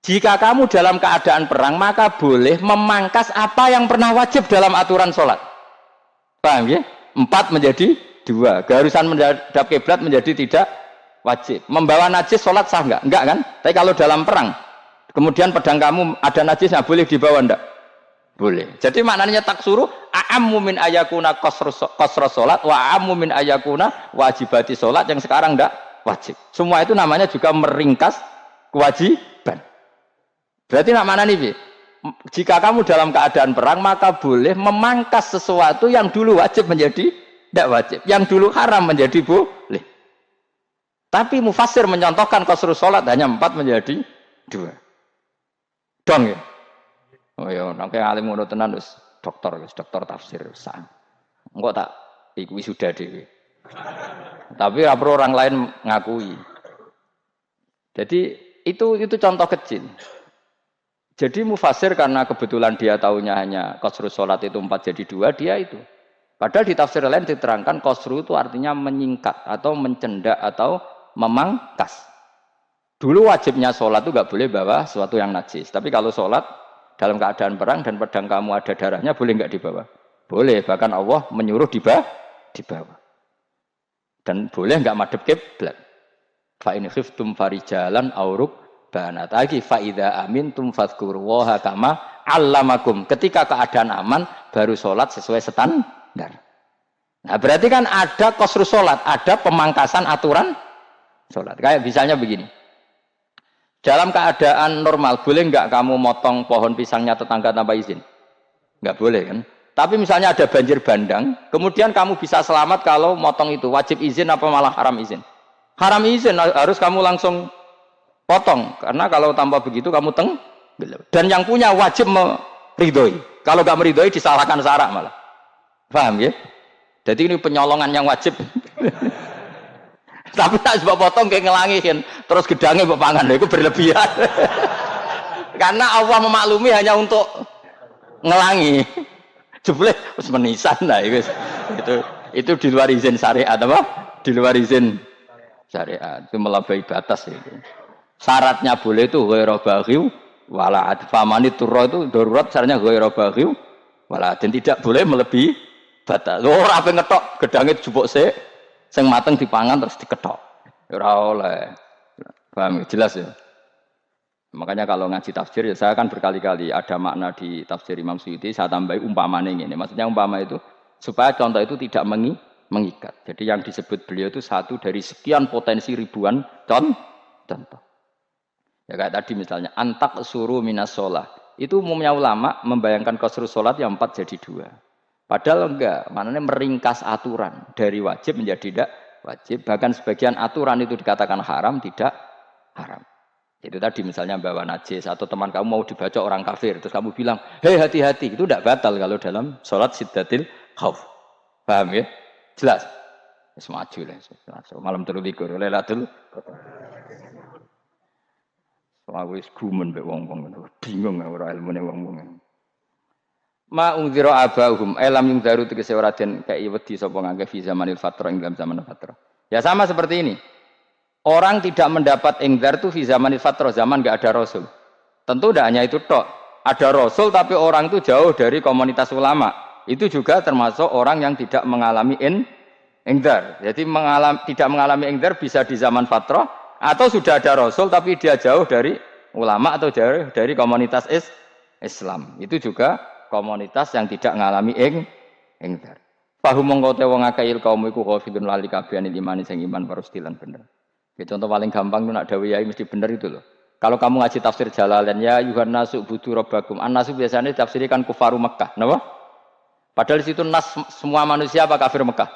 Jika kamu dalam keadaan perang, maka boleh memangkas apa yang pernah wajib dalam aturan sholat. Paham ya? 4 menjadi 2. Keharusan menghadap kiblat menjadi tidak wajib. Membawa najis sholat sah enggak? Enggak kan? Tapi kalau dalam perang, kemudian pedang kamu ada najisnya, boleh dibawa enggak? Boleh. Jadi maknanya taksuru a'ammu min ayakuna qasra sholat wa a'ammu min ayakuna wajibati sholat yang sekarang enggak wajib. Semua itu namanya juga meringkas kewajiban. Berarti nak mana nih? Jika kamu dalam keadaan perang maka boleh memangkas sesuatu yang dulu wajib menjadi tidak wajib, yang dulu haram menjadi boleh. Tapi mufassir mencontohkan qasru sholat hanya 4 menjadi 2. Dong ya. Oh ya, nang alim ngono tenan wis dokter tafsir sah. Engko tak iku sudah dhewe. Tapi ora perlu orang lain ngakui. Jadi itu contoh kecil. Jadi mufassir karena kebetulan dia tahunya hanya qasru sholat itu 4 jadi 2, dia itu. Padahal di tafsir lain diterangkan qasru itu artinya menyingkat atau mencendak atau memangkas. Dulu wajibnya sholat itu nggak boleh bawa sesuatu yang najis. Tapi kalau sholat dalam keadaan perang dan pedang kamu ada darahnya, boleh nggak dibawa? Boleh. Bahkan Allah menyuruh dibawa. Dan boleh nggak madhep kiblat. Fa in khiftum farijalan auruk banat lagi faida amintum fadhkurullaha kama allamakum. Ketika keadaan aman baru sholat sesuai standar. Nah berarti kan ada qasru sholat, ada pemangkasan aturan sholat. Kayak misalnya begini. Dalam keadaan normal boleh nggak kamu motong pohon pisangnya tetangga tanpa izin? Nggak boleh kan? Tapi misalnya ada banjir bandang, kemudian kamu bisa selamat kalau motong itu wajib izin apa malah haram izin? Haram izin, harus kamu langsung potong, karena kalau tanpa begitu kamu dan yang punya wajib meridhoi. Kalau nggak meridhoi disalahkan syarak malah. Paham ya? Jadi ini penyolongan yang wajib. Tapi tak sebab potong kayak ngelangihin, terus gedangnya mbok pangan, itu berlebihan. Karena Allah memaklumi hanya untuk ngelangi. Jebule wis menisan lah itu di luar izin syariat apa? Di luar izin syariat. Itu melampaui batas itu. Syaratnya boleh itu ghairu baghiw wala adfamani turra itu darurat syaratnya ghairu baghiw wala dan tidak boleh melebihi batas. Ora ape ngetok gedange jupuk sik sing mateng dipangan terus diketok. Ora oleh. Paham jelas ya. Makanya kalau ngaji tafsir ya saya kan berkali-kali ada makna di tafsir Imam Suyuti saya tambahi umpamane ini. Maksudnya umpama itu supaya contoh itu tidak mengikat. Jadi yang disebut beliau itu satu dari sekian potensi ribuan contoh. Ya kayak tadi misalnya antak suruh minas sholat. Itu umumnya ulama membayangkan qasru sholat yang 4 jadi 2. Padahal enggak, maknanya meringkas aturan dari wajib menjadi tidak wajib. Bahkan sebagian aturan itu dikatakan haram, tidak haram. Itu tadi misalnya bawa najis atau teman kamu mau dibaca orang kafir, terus kamu bilang, hei hati-hati, itu tidak batal kalau dalam sholat siddatil khauf. Paham ya? Jelas? Maju lah. Malam terlikur, Lailatul. Aku wis gumen mbek wong-wong ngono. Bingung ora ilmune wong-wong. Ma ungzira abahum elam yung daru tegese ora den kei wedi sapa ngangge fi zamanil fatrah ing dalam zaman fatrah. Ya sama seperti ini. Orang tidak mendapat ingdar itu fi zamanil fatrah, zaman enggak ada rasul. Tentu tidak hanya itu tok. Ada rasul tapi orang itu jauh dari komunitas ulama. Itu juga termasuk orang yang tidak mengalami ingdar. Jadi tidak mengalami ingdar bisa di zaman fatrah atau sudah ada rasul tapi dia jauh dari ulama atau jauh dari komunitas Islam. Itu juga komunitas yang tidak mengalami ingdar. Fahum mongko te wong akeh kaum iku khafidun lali kabehane imani sing iman parustilan bener. Ya, contoh paling gampang itu nak dawuh yai mesti bener itu loh. Kalau kamu ngaji tafsir Jalalain ya yuhan nasu budu rabbakum. An-nasu biasanya tafsirkan kufaru Mekah, napa? Padahal di situ nas semua manusia apa kafir Mekah?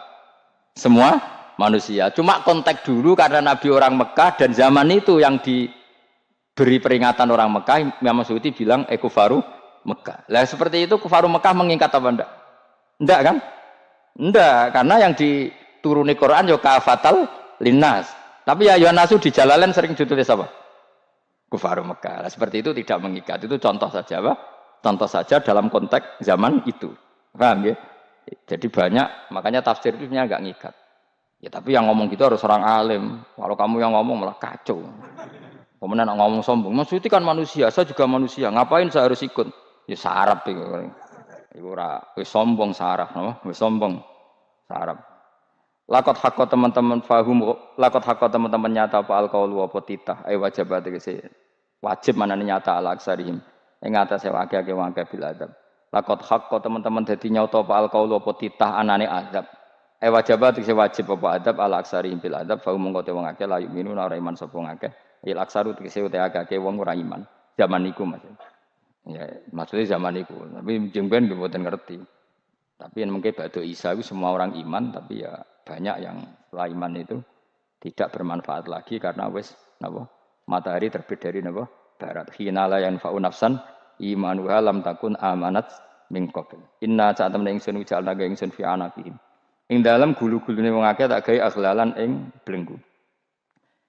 Semua manusia. Cuma konteks dulu karena Nabi orang Mekah dan zaman itu yang diberi peringatan orang Mekah, Imam Suyuti bilang kufaru Mekah. Lah seperti itu kufaru Mekah mengikat apa enggak? Enggak kan? Enggak, karena yang dituruni Quran yo kafatal linnas. Tapi ya Yohanasu di Jalalain sering ditulis apa? Kufaru Mekah. Nah, seperti itu tidak mengikat. Itu contoh saja apa? Contoh saja dalam konteks zaman itu. Paham ya? Jadi banyak, makanya tafsir itu enggak ngikat. Ya tapi yang ngomong gitu harus orang alim. Kalau kamu yang ngomong malah kacau. Kemudian ngomong sombong. Maksudnya kan manusia, saya juga manusia. Ngapain saya harus ikut? Ya sarap itu. Iku ora wis sombong saraf, no? Wis sombong saraf. Lakot hakko teman-teman fahum, lakot hakko teman-teman nyata apa alqaulu apa titah, wajibat iki wajib manane nyata ala aksarihim. Ing atase akeh-akeh wong akeh bil adab. Lakot hakko teman-teman dadi nyata apa alqaulu apa titah anane adab. Wajibat iki wajib apa adab ala aksarihim bil adab, fahum mongko te wong akeh la yu'minu ora iman sapa wong akeh. Il aksaru iki akeh wong ora iman. Zaman iku Mas. Ya, maksudnya zaman itu, tapi jengben nggih mboten ngerti. Tapi yang mungkin badhe Isa itu semua orang iman, tapi ya banyak yang setelah iman itu tidak bermanfaat lagi karena wis napa? Matahari terbit dari napa? Barat. Hinala yang fa'u nafsan imanuha lam takun amanat min qabl. Inna saat temen ingsun ujalna ga ingsun fi anaqihim. Ing dalem gulu-gulune wong akeh tak gawe aghlalan ing blengku.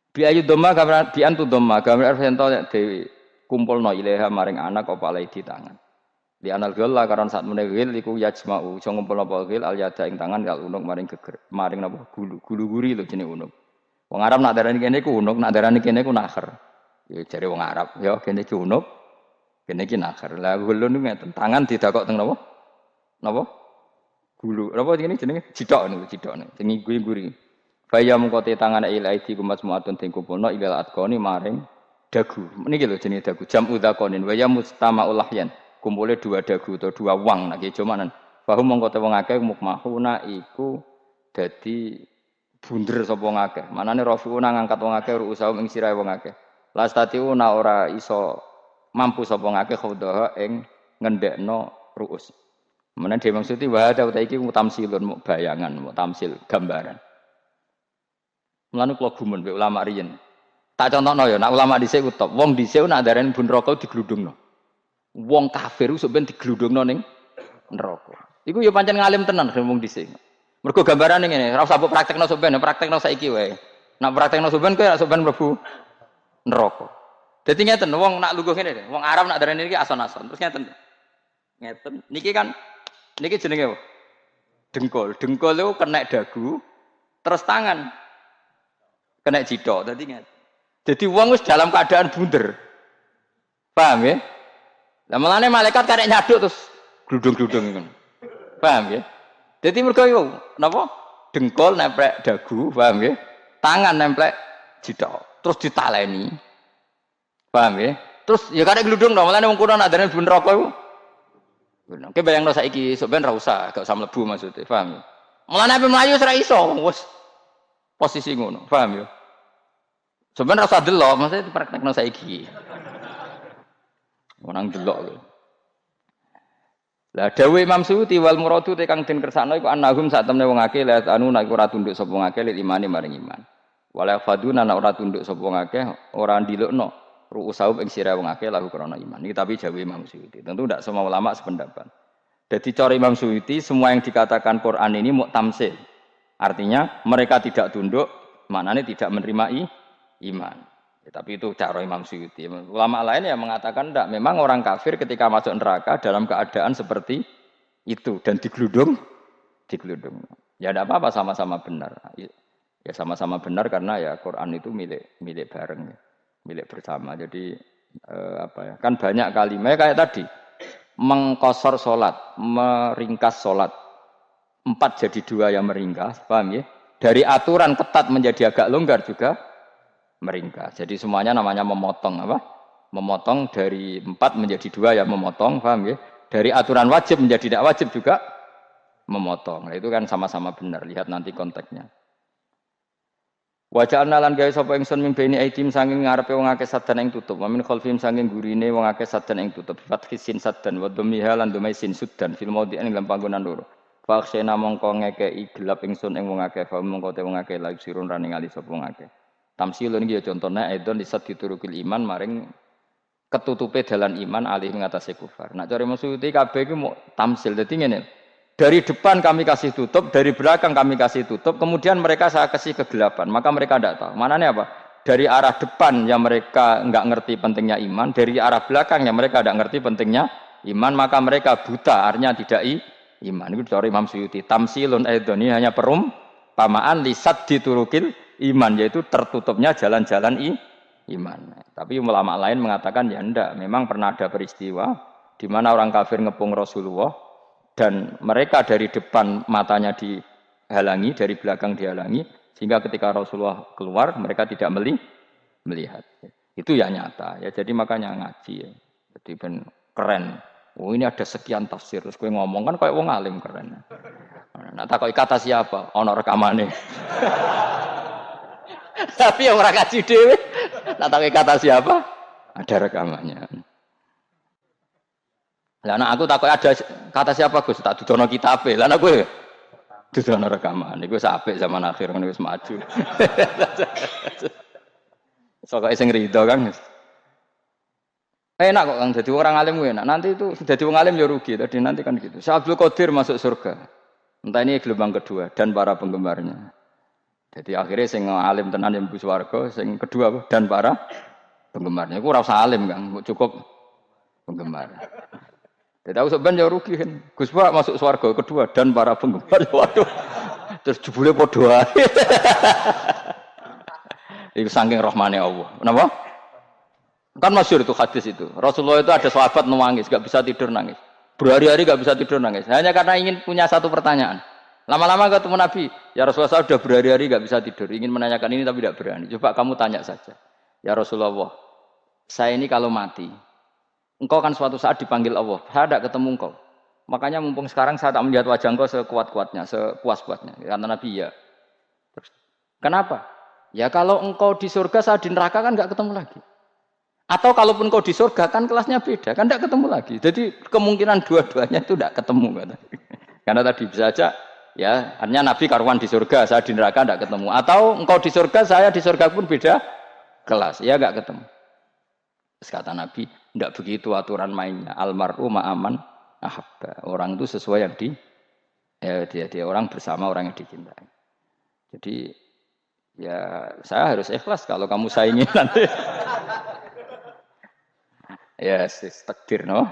Bi ayu dhamma gambar bi antu dhamma gambar sento dewi kumpulno ilaha maring anak apa alai di tangan. Di anal gila karena saat menegil iku yajma'u iso ngumpulno apa gil al yada ing tangan kal unuk maring geger maring napa gulu guri lho jenenge unuk. Wong Arab nak darani kene iku unuk, nak darani kene iku nakher. Ya jare wong Arab, ya kene iki unuk, kene iki nakher. Lah gulu niku ngeten, tangan didakok teng napa? Napa? Gulu. Napa jenenge jithok niku jithok. Sing guri. Faya mengko te tangan ilai di kumas muatun ting kumpulno ilal atqoni maring dagu. Niki lho jenenge dagu. Jam udzakonin wa ya mustama'ul lahyan. Kumpule dua dagu atau dua wang nek jomanan. Fahum mongko te wong akeh mukmahuna iku dadi bunder sapa wong akeh. Manane rafiuna ngangkat wong akeh ru'usahum ing sirahe wong akeh. Lastatiuna ora iso mampu sapa wong akeh khudhaha ing ngendhekno ru'us. Menawa dhewe maksudi wa ta iki mutamsilun bayangan, mutamsil gambaran. Mulane kula gumun mbek ulama riyen. Tak contohno ya, nak ulama dhisik ku top. Wong dhisik nak darani bun neraka digludungno. Wong kafir iso ben digludungno ning neraka. Iku ya pancen ngalim tenan wong dhisik. Mergo gambarane ngene, ora usah mbok praktekno sok ben, praktekno saiki wae. Nak praktekno sok ben kowe sok ben mlebu neraka. Dadi ngeten, wong nak lungguh ngene, wong Arab nak darani iki ason-ason. Terus ngeten. Ngeten. Niki jenenge apa? Dengkul. Dengkul itu kena dagu, terus tangan kena jidok. Dadi ngeten. Jadi wong wis dalam keadaan bunder. Paham ya? Lah melane malaikat karek nyaduk terus gludung-gludung ngono. Paham ya? Jadi mergo yo napa? Dengkul nempel dagu, paham ya? Tangan nempel jidok, terus ditaleni. Paham ya? Terus ya karek gludung dong, melane wong kuno nak darane ben neraka iku. Oke bayangno saiki sok ben ra usah, gak usah mlebu maksudnya, paham ya? Melane ape mlayu ora iso, wis posisi ngono, paham ya? Sebenarnya rasa delok, maksudnya praktekno saiki. Orang delok lho. Lah dawuh Imam Suyuti wal muradu te kang den kersakno iku annahum sak temne wong akeh la anu nek ora tunduk sapa wong akeh lil imani maring iman. Wala faduna nek ora tunduk sapa wong akeh ora ndilukno ru'usahum ing sira wong akeh lahu krana iman. Iki tapi dawuh Imam Suyuti. Tentu tidak semua ulama sependapat. Jadi cara Imam Suyuti semua yang dikatakan Quran ini muktamsil. Artinya mereka tidak tunduk, maknanya tidak menerima iman. Tapi itu cara Imam Suyuti. Ulama lain yang mengatakan tidak. Memang orang kafir ketika masuk neraka dalam keadaan seperti itu dan digeludung. Ya tidak apa-apa sama-sama benar. Ya sama-sama benar karena ya Quran itu milik bareng, ya. Milik bersama. Jadi apa ya? Kan banyak kalimat kayak tadi mengkosor solat, meringkas solat. 4 jadi 2 yang meringkas, paham ya? Dari aturan ketat menjadi agak longgar juga meringkas. Jadi semuanya namanya memotong apa? Memotong dari 4 menjadi 2 ya memotong, paham ya? Dari aturan wajib menjadi tidak wajib juga memotong. Nah, itu kan sama-sama benar. Lihat nanti konteksnya. Waja'alna lan gawe sapa ingsun ming beni aitim sanging ngarepe wong akeh sadan ing tutup. Wa min khalfihim sanging gurine wong akeh sadan ing tutup. Fathhi sin sadan wa dhammiha lan dhamai sin sudan fil maudhi'in ing panggonan loro. Faksena mongko ngekeki gelap ingsun ing wong akeh, fa mongko te wong akeh laik sirun ra ningali sapa wong akeh. Tamsilun iki ya contone aidon lisat diturukil iman maring ketutupe dalan iman alih ngatasi kufar. Nak cari maksud kabeh iki mau tamsil. Dadi ngene. Dari depan kami kasih tutup, dari belakang kami kasih tutup, kemudian mereka saya kasih kegelapan. Maka mereka tidak tahu. Mananya apa? Dari arah depan yang mereka enggak ngerti pentingnya iman, dari arah belakang yang mereka tidak ngerti pentingnya iman, maka mereka buta, artinya tidak iman. Itu dari Imam Suyuti. Tamsilun aidoni hanya perumpamaan lisat diturukil iman, yaitu tertutupnya jalan-jalan iman. Tapi ulama lain mengatakan ya enggak. Memang pernah ada peristiwa di mana orang kafir ngepung Rasulullah, dan mereka dari depan matanya dihalangi, dari belakang dihalangi, sehingga ketika Rasulullah keluar mereka tidak melihat. Itu ya nyata ya. Jadi makanya ngaji ya. Jadi ben keren. Oh ini ada sekian tafsir. Terus gue ngomong kan kayak wong alim keren. Nah tak kata siapa? Ono rekamane. Tapi yang ora ngaji dhewe. Nah tak kata siapa? Ada rekamannya. Lah anak aku takut ada kata siapa Gus tak dudono kitabe. Lah anak gue dudono rekaman. Iku apik zaman akhir ngene wis maju. Sok sing rido kan. Enak kok Kang dadi orang alim gue enak. Nanti itu dadi wong alim ya rugi. Tadi nanti kan gitu. Syekh Abdul Qadir masuk surga. Entah ini gelombang kedua dan para penggemarnya. Jadi akhirnya sing alim tenan yang mlebu swarga, sing kedua dan para penggemarnya. Iku ora usah alim Kang, cukup penggemar. Jadi aku sebenarnya rugi kan. Gus Pak masuk swarga kedua dan para penggemar. Waduh. Terus jebule padha ae. Iku saking rahmane Allah. Kenapa? Kan masyhur itu hadis itu. Rasulullah itu ada sahabat nangis, enggak bisa tidur nangis. Berhari-hari enggak bisa tidur nangis. Hanya karena ingin punya satu pertanyaan. Lama-lama ketemu Nabi, ya Rasulullah saya sudah berhari-hari enggak bisa tidur, ingin menanyakan ini tapi tidak berani. Coba kamu tanya saja. Ya Rasulullah, saya ini kalau mati, engkau kan suatu saat dipanggil Allah, saya tidak ketemu engkau. Makanya mumpung sekarang saya tak melihat wajah engkau sekuat-kuatnya, sepuas-puasnya. Karena Nabi ya. Terus, kenapa? Ya kalau engkau di surga, saya di neraka kan enggak ketemu lagi. Atau kalaupun engkau di surga kan kelasnya beda, kan enggak ketemu lagi. Jadi kemungkinan dua-duanya itu enggak ketemu. Karena tadi bisa saja, ya artinya Nabi karuan di surga, saya di neraka enggak ketemu. Atau engkau di surga, saya di surga pun beda kelas, ya enggak ketemu. Terus kata Nabi, enggak begitu aturan mainnya. Almar'u ma'aman ahabba. Orang itu sesuai yang dia orang bersama orang yang dicintai. Jadi ya saya harus ikhlas kalau kamu saingi nanti. Ya yes, takdir no.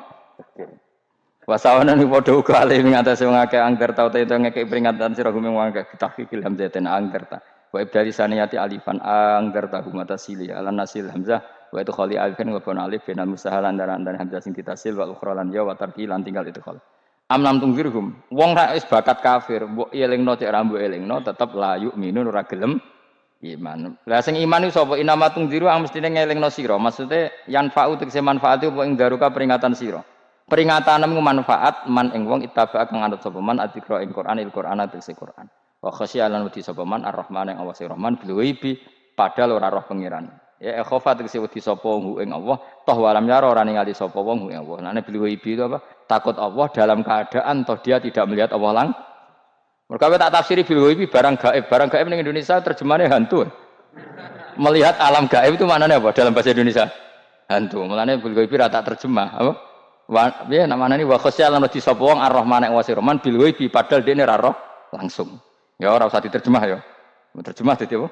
Wasawana ni padha uga ale ing atase wong akeh angger tau te ngekek peringatan sira gumeng wong akeh tahqiqil hamzatin angger ta. Wa ibdali saniyati alifan angger ta humata sili ala nasil hamzah wa itu khali alifan wa bon alif binal musahalan dan hamzah sing ditasil wa ukhra lan ya wa tarki lan tinggal itu khal. Amlam tungfirhum wong ra wis bakat kafir mbok elingno cek ra mbok elingno tetep la yu'minun ora gelem iman. Lah sing iman iku sapa inama tungziru ang mestine ngelingno sira. Maksude yan fa'u tegese manfaat apa ing daruka peringatan sira. Peringatan iku manfaat man ing wong ittaba kang anut sapa man adzikra ing Qur'anil Qur'an tegese Qur'an. Wa khasyialan wedi sapa man ar-rahman ing Allah Rahman bil ghaibi padahal ora roh pangeran. Ya khofa tegese wedi sapa ing Allah toh walam yara ora ningali sapa wong ing Allah. Nane bil ghaibi itu apa? Takut Allah dalam keadaan toh dia tidak melihat Allah langsung. Mereka tak tafsiri bil ghaibi barang gaib. Barang gaib ning Indonesia terjemahannya hantu. Melihat alam gaib itu maknanya apa dalam bahasa Indonesia? Hantu. Mulane bil ghaibi ra tak terjemah, apa? Ya namanya ini wa khasya lan wedi sapa wong ar-rahman ing wasi rahman bil ghaibi padahal dene ra roh langsung. Ya ora usah diterjemah ya. Terjemah dadi apa?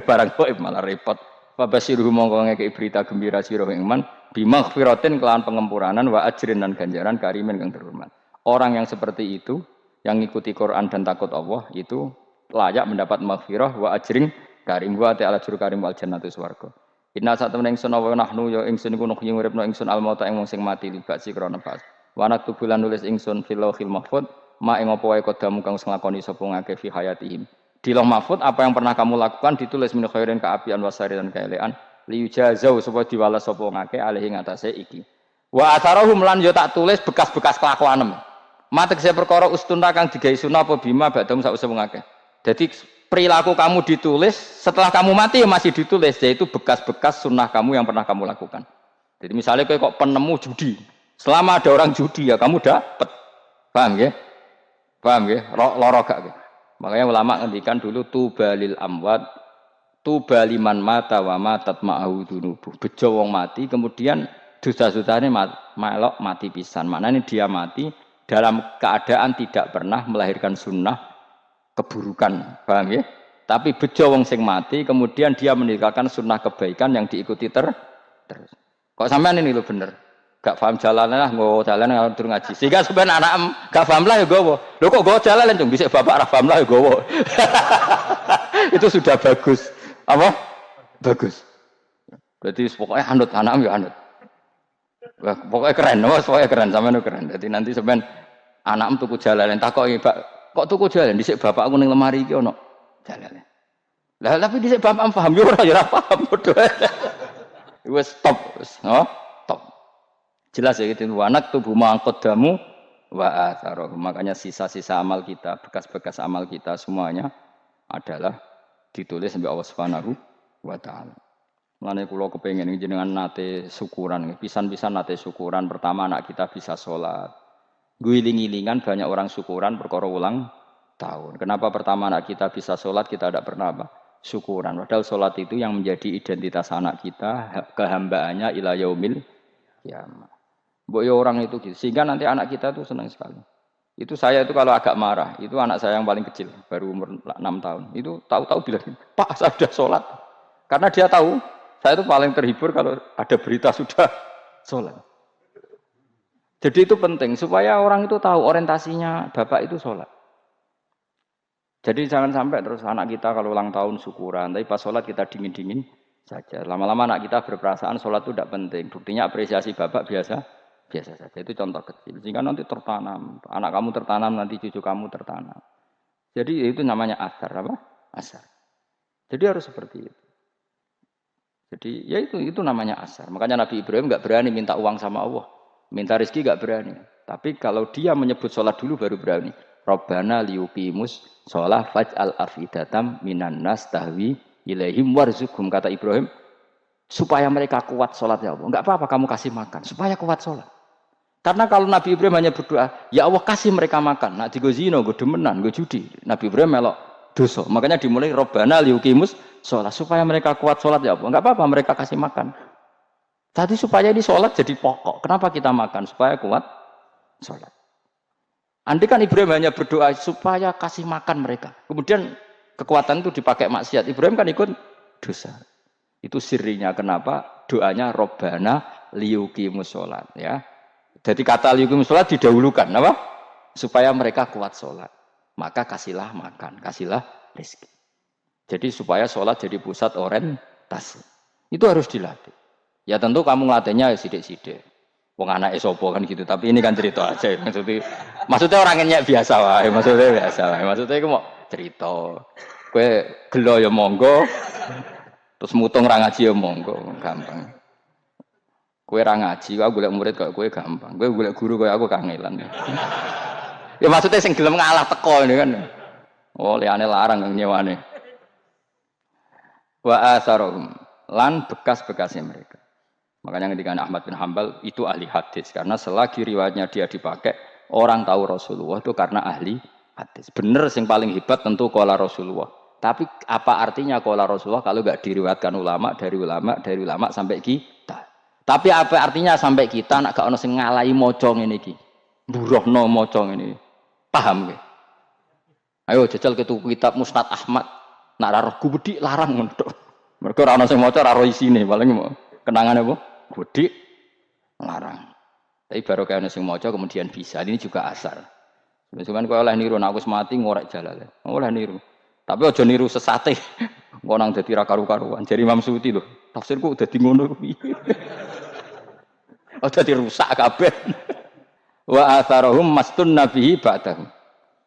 Barang gaib malah repot. Fabasyiruhum mongko ngekeki berita gembira sira ing man bimaghfiratin kelawan pengempuranan wa ajrin dan ganjaran karimin kang terhormat. Orang yang seperti itu yang ngikuti Quran dan takut Allah itu layak mendapat maghfirah wa ajrin karim wa ta'ala juru karim wal jannatu swarga. Inna sak temen ingsun wa nahnu ya ingsun iku nuhyi uripno ingsun al mauta ing wong sing mati libak si krana pas. Wa naktubulan nulis ingsun fil lauhil mahfuz ma ing apa wae kodamu kang nglakoni sapa ngake fi hayatihim. Di Lauh Mahfuz apa yang pernah kamu lakukan ditulis min khairin kaapian wasari dan kaelean liyujazau supaya diwales sapa ngake alih ing atase iki. Wa atharahum lan yo tak tulis bekas-bekas kelakuanem. Matek saya perkara ustuna kang digawe sunah apa bima badam sak usah ngake. Jadi perilaku kamu ditulis setelah kamu mati ya masih ditulis yaitu bekas-bekas sunnah kamu yang pernah kamu lakukan. Jadi misalnya kok penemu judi. Selama ada orang judi ya kamu dapat. Paham ya? Paham ya? Loro gak ya? Makanya ulama ngendikan dulu tubalil amwat tubaliman mata wa matat ma'ahu dunubuh. Bejo wong mati kemudian dosa-dosane melok mati pisan. Maknanya dia mati dalam keadaan tidak pernah melahirkan sunnah keburukan. Paham ya? Tapi bejo wong sing mati kemudian dia meninggalkan sunnah kebaikan yang diikuti terus. Kok sampean ini lho bener? Gak paham jalan lah, nggo jalan kalau turun ngaji. Sehingga sebenarnya anak gak paham lah ya gowo. Lho kok gowo jalan cung bisa bapak ra paham lah ya gowo. Itu sudah bagus. Apa? Bagus. Berarti pokoknya anut anak ya anut. Wah, pokoknya keren, pokoknya keren sampean keren. Jadi nanti sampean anakmu tuku jalan takoki, "Pak, kok tuku jalan dhisik bapakku ning lemari iki ono jalan." Lah tapi dhisik bapak paham yo ora paham padha. Wis stop, wis, no? Jelas ya gitu, wanak tubuh mangkodamu wa atharoh. Makanya sisa-sisa amal kita, bekas-bekas amal kita semuanya adalah ditulis sampai Allah Subhanahu wa taala. Mulane kula kepengin jenengan nate syukuran, pisan-pisan nate syukuran. Pertama anak kita bisa sholat. Guling-gilingan banyak orang syukuran perkara ulang tahun. Kenapa pertama anak kita bisa sholat kita tidak pernah apa? Syukuran. Padahal sholat itu yang menjadi identitas anak kita, kehambaannya ila yaumil kiamat. Mbok ya orang itu gitu. Sehingga nanti anak kita tuh senang sekali. Itu saya itu kalau agak marah, itu anak saya yang paling kecil, baru umur 6 tahun. Itu tahu-tahu bilang, "Pak, saya sudah sholat." Karena dia tahu, saya itu paling terhibur kalau ada berita sudah sholat. Jadi itu penting, supaya orang itu tahu orientasinya bapak itu sholat. Jadi jangan sampai terus anak kita kalau ulang tahun syukuran, tapi pas sholat kita dingin-dingin saja. Lama-lama anak kita berperasaan sholat itu tidak penting. Buktinya apresiasi bapak biasa saja. Itu contoh kecil. Sehingga nanti tertanam. Anak kamu tertanam, nanti cucu kamu tertanam. Jadi itu namanya asar. Apa? Asar. Jadi harus seperti itu. Jadi ya itu namanya asar. Makanya Nabi Ibrahim nggak berani minta uang sama Allah. Minta rezeki nggak berani. Tapi kalau dia menyebut sholat dulu baru berani. Rabbana liyuqimus sholah faj'al afidatam minan nas tahwi ilaihim warzuqhum. Kata Ibrahim. Supaya mereka kuat sholat ya Allah. Enggak apa-apa kamu kasih makan. Supaya kuat sholat. Karena kalau Nabi Ibrahim hanya berdoa, ya Allah kasih mereka makan. Nak digo zina, go demenan, go judi. Nabi Ibrahim melok dosa. Makanya dimulai Rabbana liyuqimus sholat. Supaya mereka kuat sholat ya Allah. Enggak apa-apa mereka kasih makan. Tadi supaya di sholat jadi pokok. Kenapa kita makan? Supaya kuat sholat. Andai kan Ibrahim hanya berdoa supaya kasih makan mereka. Kemudian kekuatan itu dipakai maksiat. Ibrahim kan ikut dosa. Itu sirinya kenapa doanya Robbana liyuqimus sholat ya. Jadi kata liyuqimus sholat didahulukan apa? Supaya mereka kuat sholat. Maka kasihlah makan, kasihlah rezeki. Jadi supaya sholat jadi pusat orientasi. Itu harus dilatih. Ya tentu kamu ngelatihnya sidik-sidik. Wong anak esopo kan gitu. Tapi ini kan cerita aja. Maksudnya orangnya biasa wae. Maksudnya aku mau cerita. Kue gelo ya monggo. Terus mutung ra ngaji ya monggo, gampang. Kowe ra ngaji, aku golek murid kok kowe gampang. Kowe golek guru kaya aku kangelan. Ya maksudnya sing gelem ngalah teko ini kan. Oh, liyane larang kang nyewane. Wa asarum lan bekas-bekasnya mereka. Makanya ketika Ahmad bin Hambal itu ahli hadis karena selagi riwayatnya dia dipakai, orang tahu Rasulullah itu karena ahli hadis. Bener sing paling hebat tentu qala Rasulullah. Tapi apa artinya qala Rasulullah kalau enggak diriwayatkan ulama dari ulama sampai kita. Tapi apa artinya sampai kita nak gak ono sing ngalahi maca ngene iki. Mburohno maca ngene. Paham nggih? Ayo jajal ke tuku kitab Musnad Ahmad. Nak ra roh gubedi larang ngono tok. Mergo ora ana sing maca ora ro isine, paling kenangane apa? Godhik larang. Tapi baru kayak sing maca kemudian bisa. Ini juga asar. Cuman kau oleh niru, aku mati ngorek jalan. Oleh niru. Tapi aja niru sesate. Kau nang dadi ra karu-karuan. Jadi Imam Suyuti lho. Tafsirku udah di ngono kuwi. Udah dirusak kabeh. Wa atharahum mastun nabihi ba'dahu.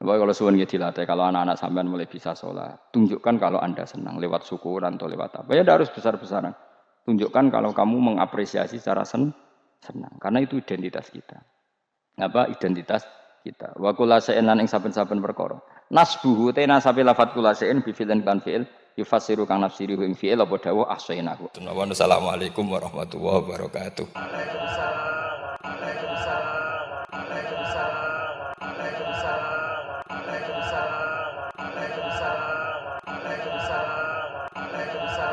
Bapak kalau suwun nggih dilatih kalau anak-anak sampean mulai bisa sholat, tunjukkan kalau Anda senang lewat syukuran atau lewat apa. Ya harus besar-besaran. Tunjukkan kalau kamu mengapresiasi secara senang. Karena itu identitas kita. Apa identitas kita? Wa kullu shay'in lan ing saben-saben perkara. Nasbuhu te nasabe lafat kullu shay'in bi fi'lin kan fi'il yufassiru kang nafsiri ing fi'il apa dawuh ahsainahu. Assalamualaikum warahmatullahi wabarakatuh. Waalaikumsalam.